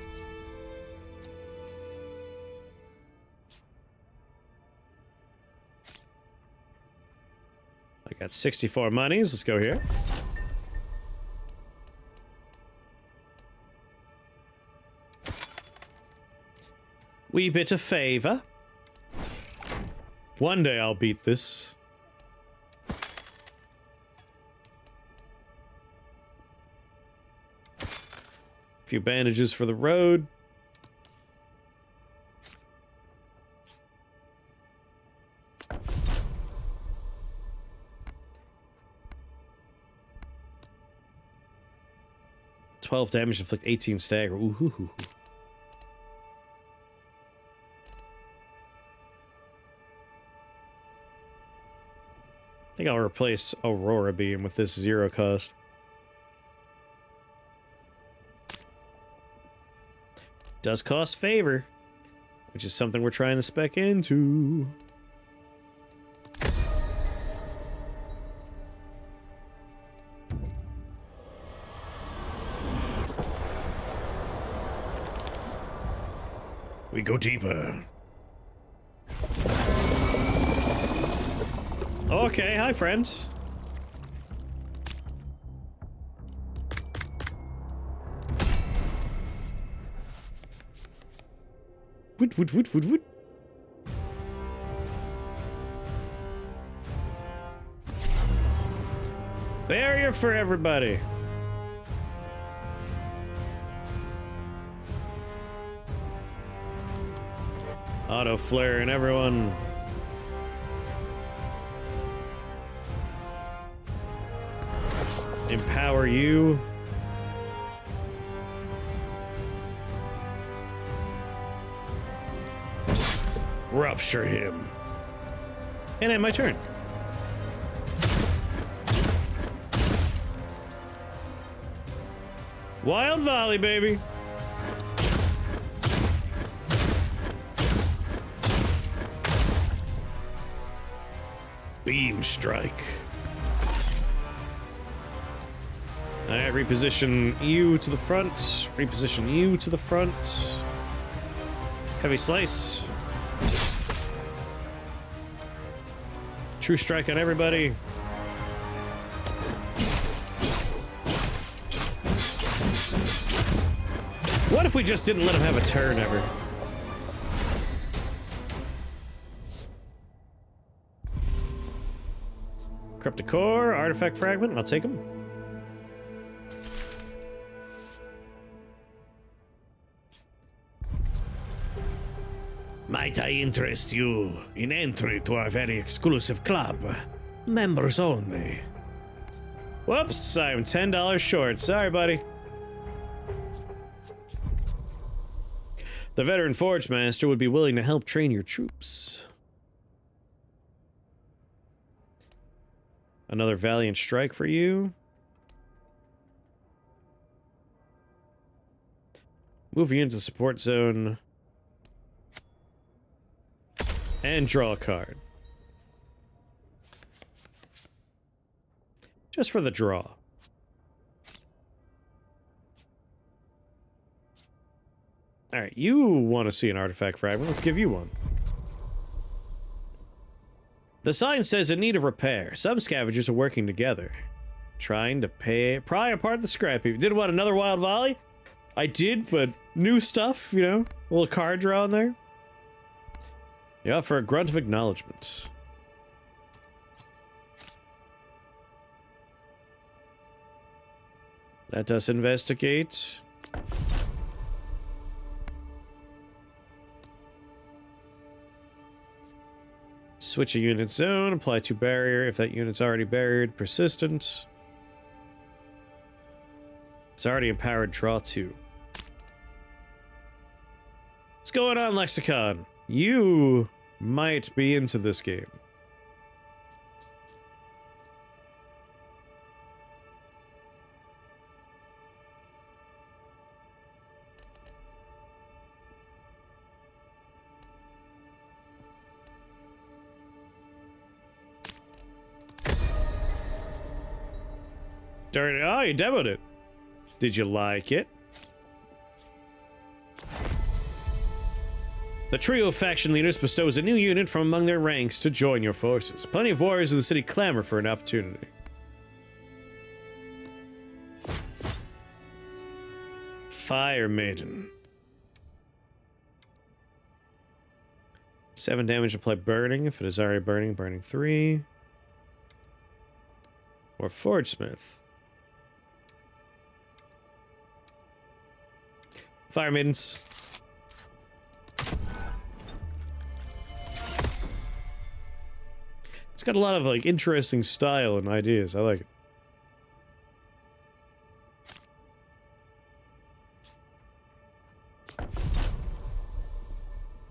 [SPEAKER 1] I got 64 monies, let's go here. Wee bit of favor. One day I'll beat this. A few bandages for the road. $12 damage, inflict 18 stagger. Ooh, hoo, hoo, hoo. I think I'll replace Aurora Beam with this 0 cost. Does cost favor, which is something we're trying to spec into.
[SPEAKER 2] We go deeper.
[SPEAKER 1] Okay, hi friends. Woot, woot, woot, woot, woot. Barrier for everybody. Auto flare and everyone. Empower you.
[SPEAKER 2] Rupture him.
[SPEAKER 1] And end my turn. Wild volley, baby. Beam strike. Alright, reposition you to the front. Reposition you to the front. Heavy slice. True strike on everybody. What if we just didn't let him have a turn ever? Corrupted core, artifact fragment, I'll take him. Might I interest you in entry to our very exclusive club? Members only. Whoops, I'm $10 short. Sorry, buddy. The veteran Forge Master would be willing to help train your troops. Another Valiant Strike for you. Move you into the support zone. And draw a card. Just for the draw. Alright, you want to see an artifact fragment. Let's give you one. The sign says in need of repair. Some scavengers are working together. Trying to pry apart the scrap heap. Did want another wild volley? I did, but new stuff, you know? A little card draw in there. Yeah, for a grunt of acknowledgement. Let us investigate. Switch a unit zone, apply to barrier if that unit's already buried. Persistent. It's already empowered, draw 2. What's going on, Lexicon? You might be into this game. Oh, you demoed it. Did you like it? The trio of faction leaders bestows a new unit from among their ranks to join your forces. Plenty of warriors in the city clamor for an opportunity. Fire Maiden. 7 damage apply burning. If it is already burning, burning 3. Or Forge Smith. Fire Maidens. It's got a lot of like interesting style and ideas. I like it.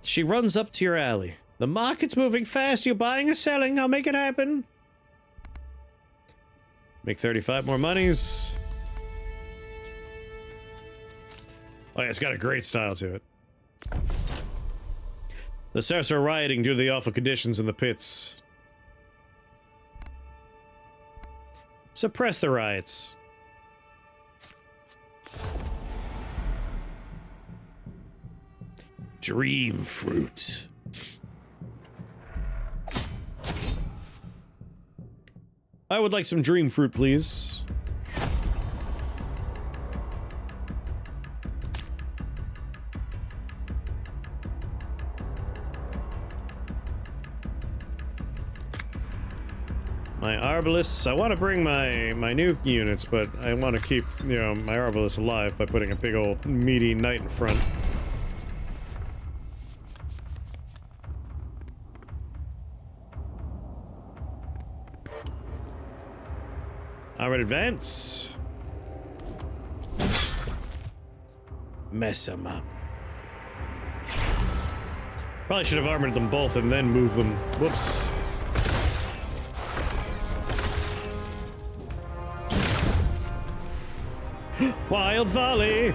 [SPEAKER 1] She runs up to your alley. The market's moving fast. You buying or selling? I'll make it happen. Make 35 more monies. Oh yeah, it's got a great style to it. The serfs are rioting due to the awful conditions in the pits. Suppress the riots. Dream fruit. I would like some dream fruit, please. My Arbalest. I want to bring my new units, but I want to keep, you know, my Arbalest alive by putting a big old meaty knight in front. Alright, advance. Mess them up. Probably should have armored them both and then moved them. Whoops. Wild volley!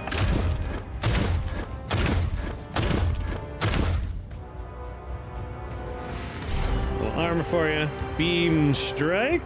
[SPEAKER 1] Little armor for you. Beam strike.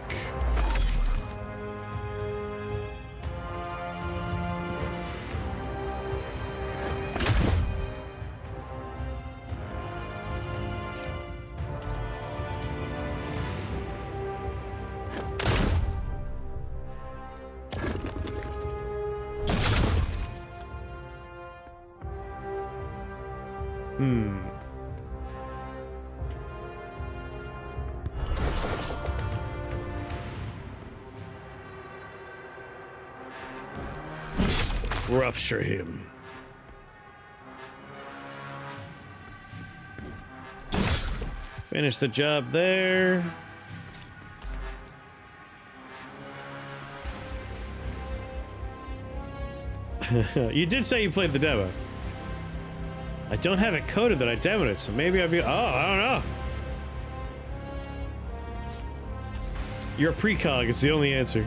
[SPEAKER 1] Rupture him. Finish the job there. You did say you played the demo. I don't have it coded that I demoed it, so maybe I'll be. Oh, I don't know. You're a precog, it's the only answer.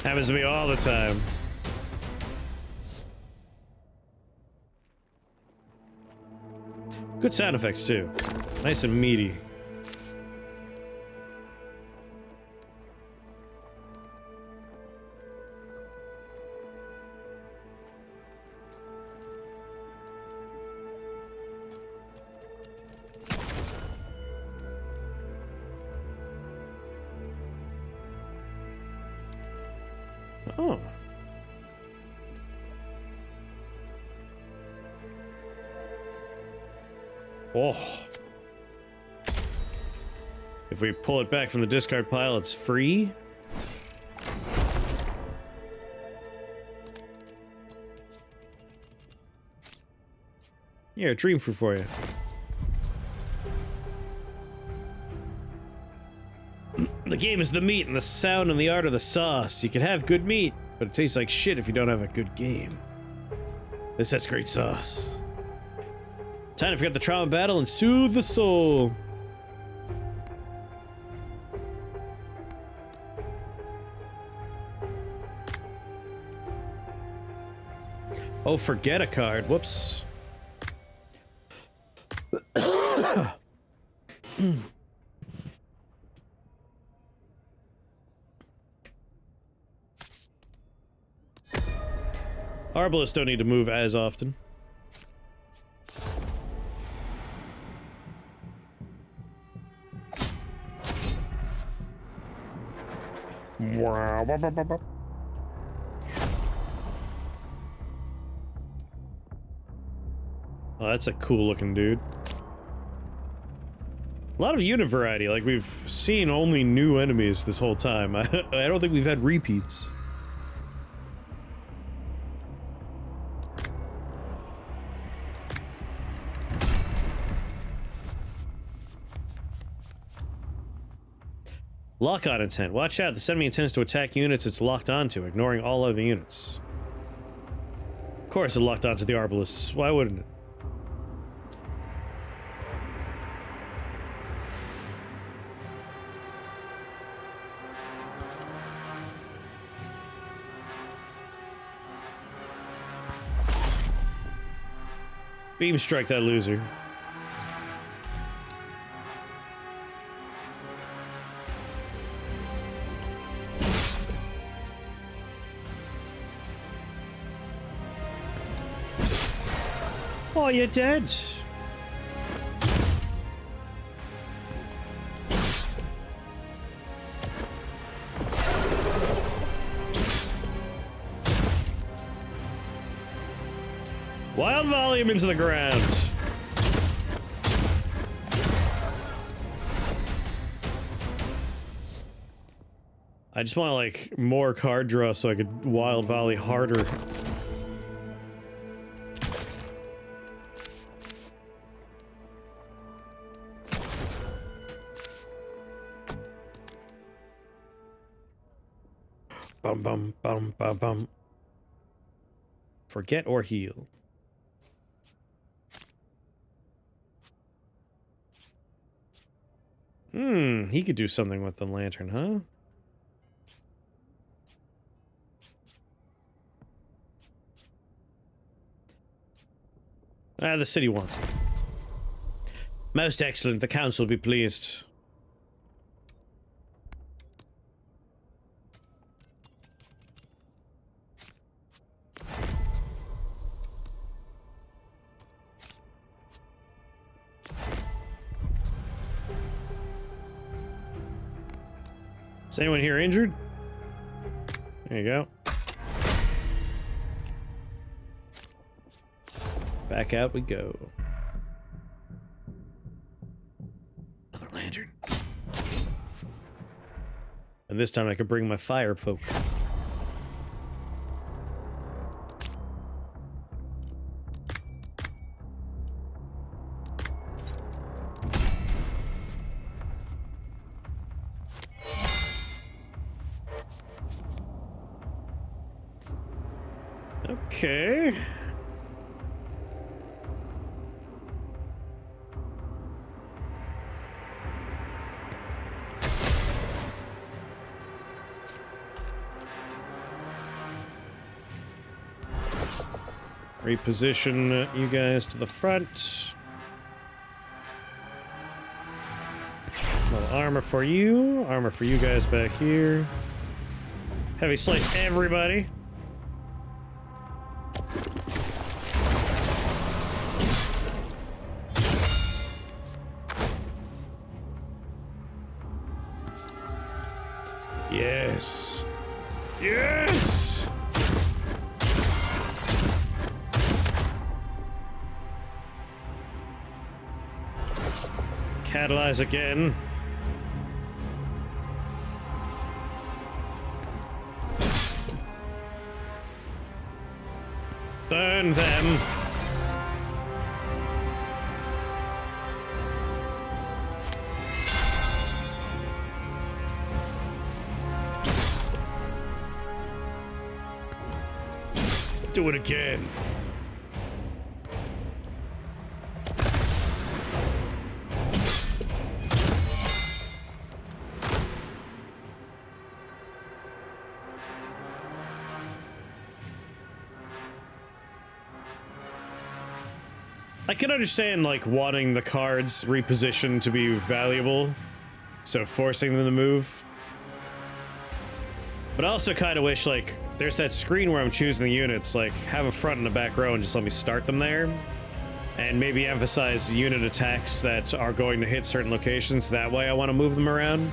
[SPEAKER 1] Happens to me all the time. Good sound effects, too. Nice and meaty. Oh. Oh. If we pull it back from the discard pile, it's free? Yeah, dream fruit for you. The game is the meat, and the sound and the art of the sauce. You can have good meat, but it tastes like shit if you don't have a good game. This has great sauce. Time to forget the trauma battle and soothe the soul. Oh, forget a card. Whoops. Arbalists don't need to move as often. Oh, that's a cool looking dude. A lot of unit variety, like we've seen only new enemies this whole time. I don't think we've had repeats. Lock-on intent. Watch out, the enemy intends to attack units it's locked onto, ignoring all other units. Of course it locked onto the Arbalists. Why wouldn't it? Beam strike that loser. Oh, you're dead. Wild volume into the ground. I just want like more card draw so I could wild volley harder. Bum bum bum bum bum. Forget or heal. He could do something with the lantern, huh? Ah, the city wants it. Most excellent. The council will be pleased. Is anyone here injured? There you go. Back out we go. Another lantern. And this time I could bring my fire folk. Okay. Reposition you guys to the front. Little armor for you. Armor for you guys back here. Heavy slice everybody. Yes. Yes! Catalyze again. Burn them. Do it again. I can understand, like, wanting the cards repositioned to be valuable, so forcing them to move. But I also kind of wish, like, there's that screen where I'm choosing the units, like, have a front and a back row and just let me start them there. And maybe emphasize unit attacks that are going to hit certain locations, that way I want to move them around.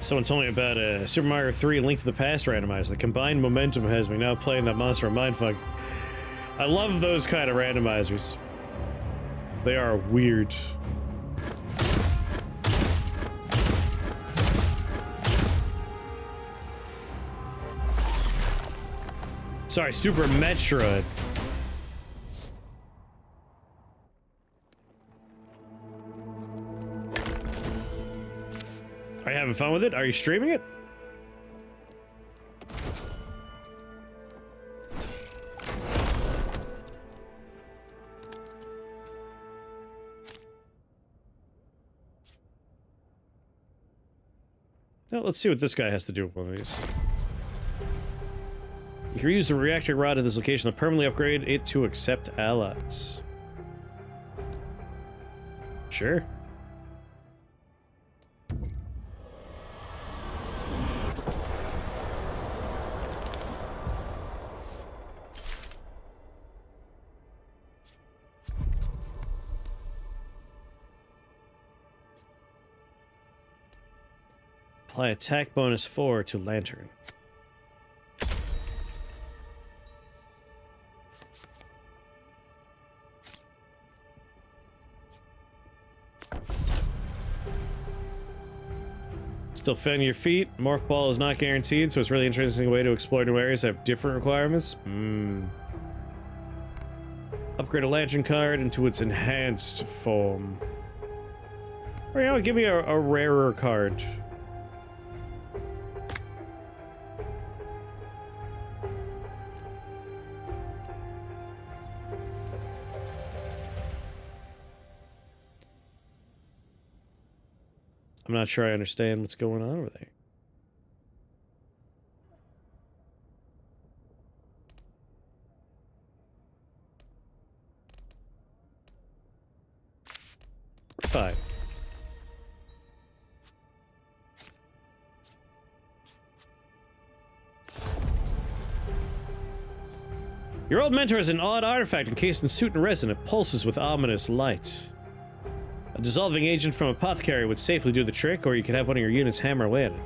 [SPEAKER 1] Someone told me about a Super Mario 3 Link to the Past randomizer. The combined momentum has me now playing that monster of mindfuck. I love those kind of randomizers. They are weird. Sorry, Super Metroid. Are you having fun with it? Are you streaming it? Now, let's see what this guy has to do with one of these. You can use the reactor rod at this location to permanently upgrade it to accept allies. Sure. Apply attack bonus 4 to lantern. Still fan your feet. Morph ball is not guaranteed, so it's really interesting way to explore new areas that have different requirements. Upgrade a lantern card into its enhanced form. Or, you know, give me a rarer card. I'm not sure I understand what's going on over there. Five. Your old mentor has an odd artifact encased in soot and resin. It pulses with ominous light. A dissolving agent from Apothecary would safely do the trick, or you could have one of your units hammer away at it.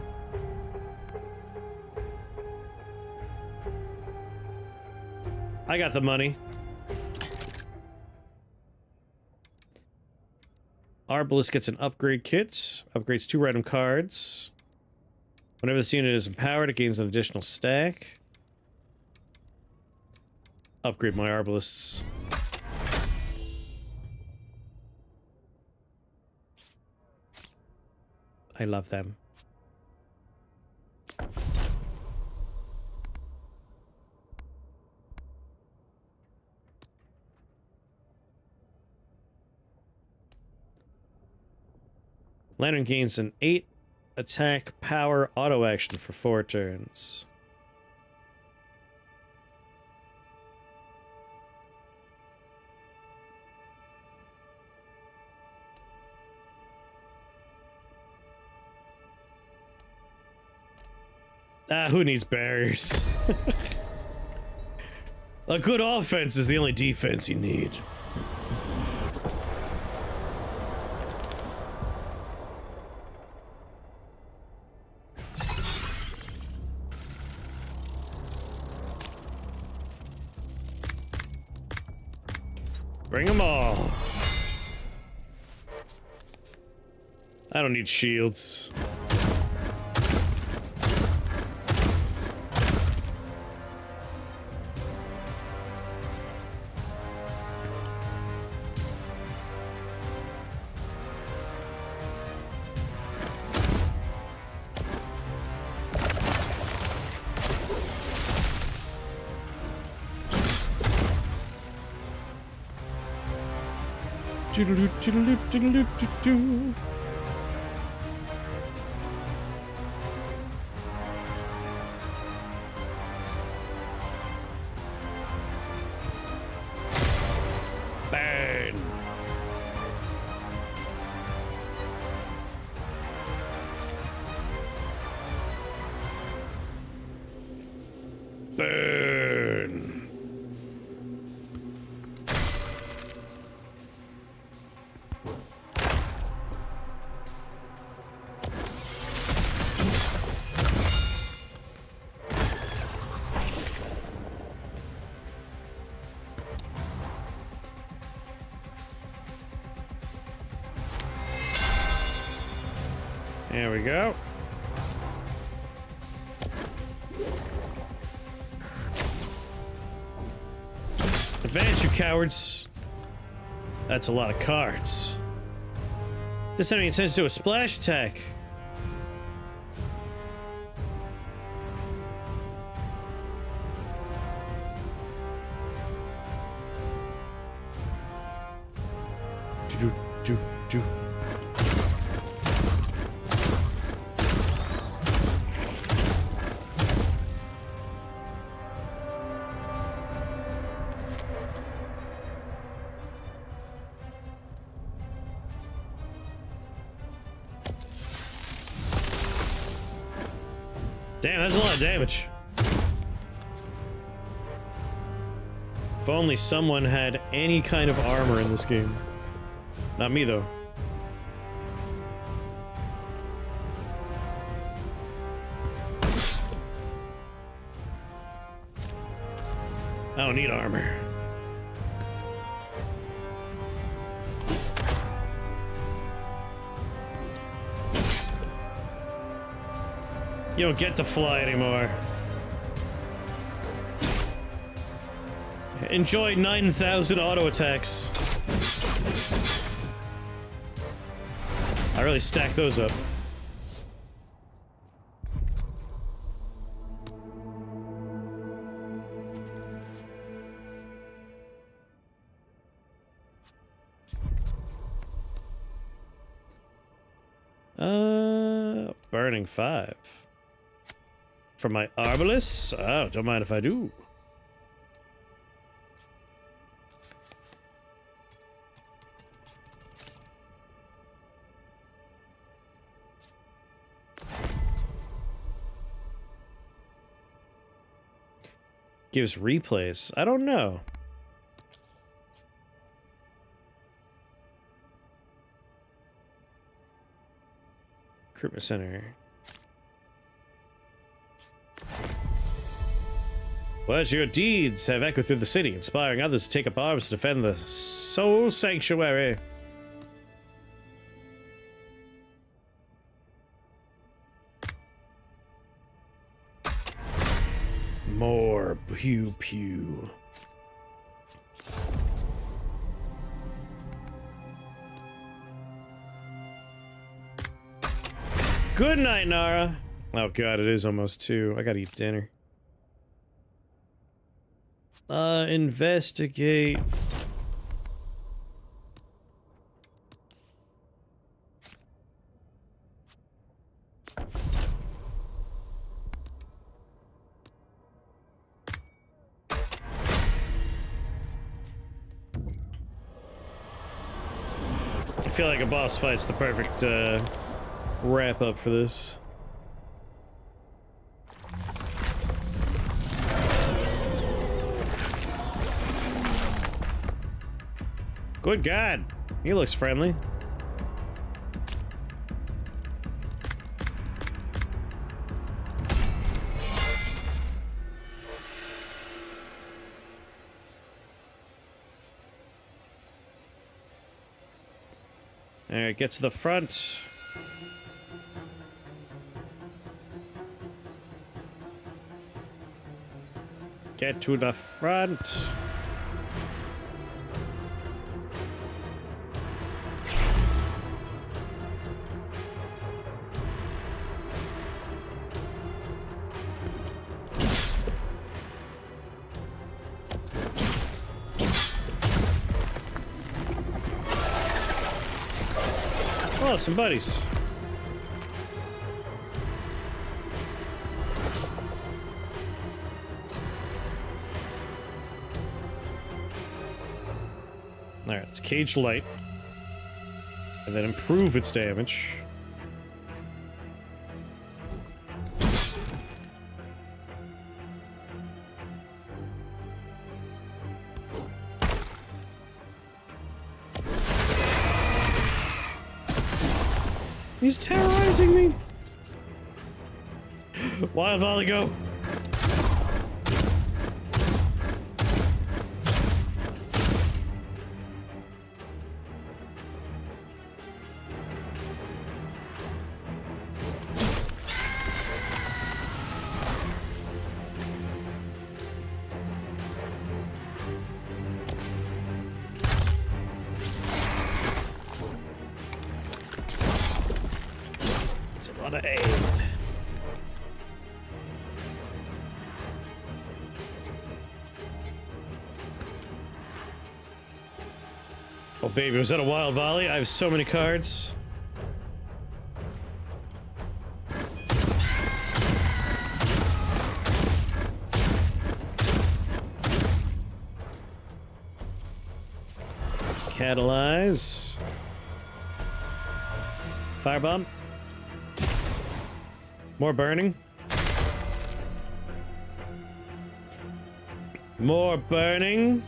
[SPEAKER 1] I got the money. Arbalest gets an upgrade kit. Upgrades 2 random cards. Whenever this unit is empowered, it gains an additional stack. Upgrade my Arbalists. I love them. Lantern gains an 8 attack power auto action for 4 turns. Who needs barriers? A good offense is the only defense you need. Bring them all. I don't need shields. Burn. Burn. There we go. Advance, you cowards. That's a lot of cards. This enemy intends to do a splash attack. Do. Damn, that's a lot of damage. If only someone had any kind of armor in this game. Not me, though. I don't need armor. You don't get to fly anymore. Enjoy 9,000 auto attacks. I really stacked those up. Burning 5. For my Arbalest? Oh, don't mind if I do. Gives replays. I don't know. Recruitment center. Well, your deeds have echoed through the city, inspiring others to take up arms to defend the soul sanctuary. More pew pew. Good night, Nara. Oh god, it is almost 2. I gotta eat dinner. Investigate. I feel like a boss fight's the perfect, wrap up for this. Good God, he looks friendly. Alright, get to the front. Get to the front. Oh, some buddies. Alright, it's cage light. And then improve its damage. He's terrorizing me! Wild volley, go! It's a lot of aid. Oh baby, was that a wild volley? I have so many cards. Catalyze. Firebomb. More burning. More burning.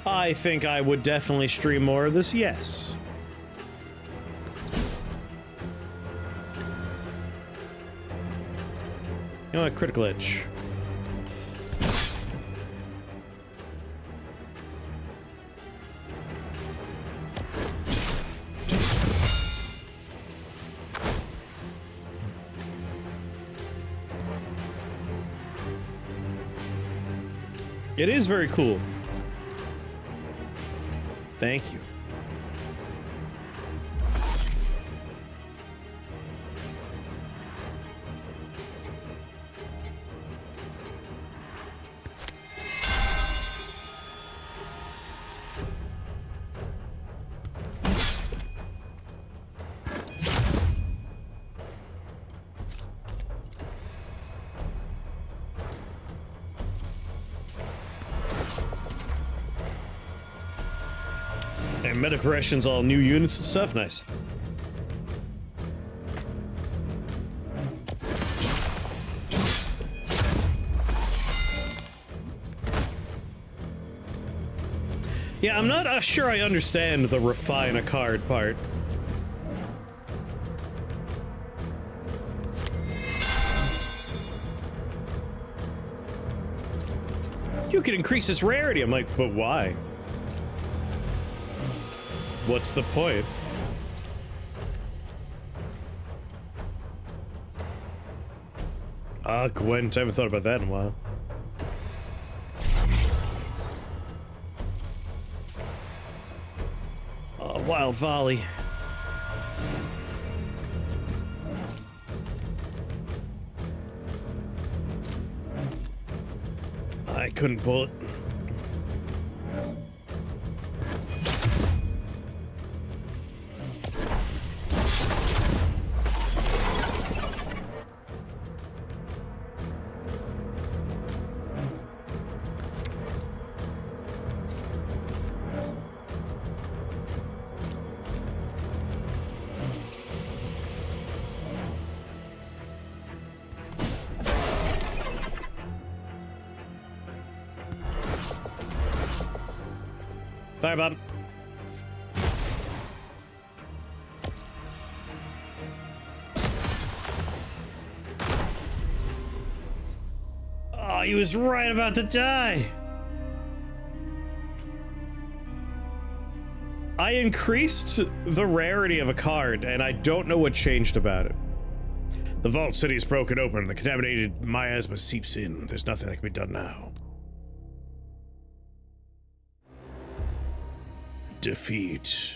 [SPEAKER 1] I think I would definitely stream more of this, yes. You know what? Critical edge. It is very cool. Thank you. And meta corrections, all new units and stuff. Nice. Yeah, I'm not sure I understand the refine a card part. You can increase its rarity. I'm like, but why? What's the point? Ah, Gwent. I haven't thought about that in a while. Wild volley. I couldn't pull it. Firebomb. Oh, he was right about to die. I increased the rarity of a card, and I don't know what changed about it. The vault city is broken open. The contaminated miasma seeps in. There's nothing that can be done now. Defeat.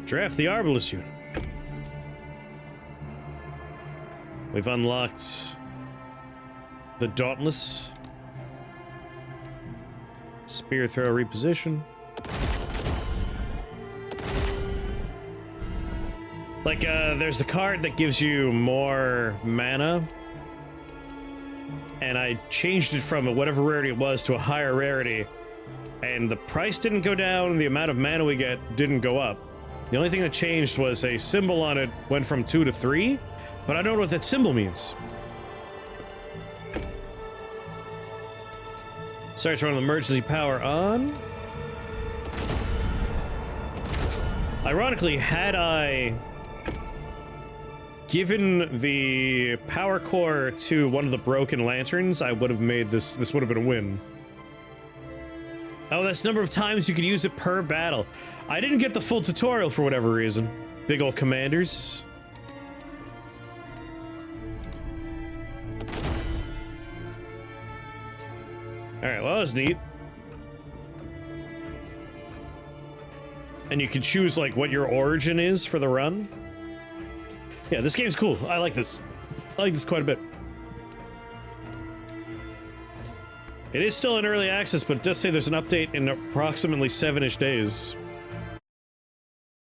[SPEAKER 1] Draft the Arbalest unit. We've unlocked the Dauntless. Spear throw reposition. Like, there's the card that gives you more mana. And I changed it from whatever rarity it was to a higher rarity. And the price didn't go down, the amount of mana we get didn't go up. The only thing that changed was a symbol on it went from 2 to 3, but I don't know what that symbol means. Starts running emergency power on. Ironically, had I given the power core to one of the broken lanterns, I would have made this would have been a win. Oh, that's the number of times you could use it per battle. I didn't get the full tutorial for whatever reason. Big old commanders. Alright, well, that was neat. And you can choose, like, what your origin is for the run. Yeah, this game's cool. I like this. I like this quite a bit. It is still in early access, but it does say there's an update in approximately 7-ish days.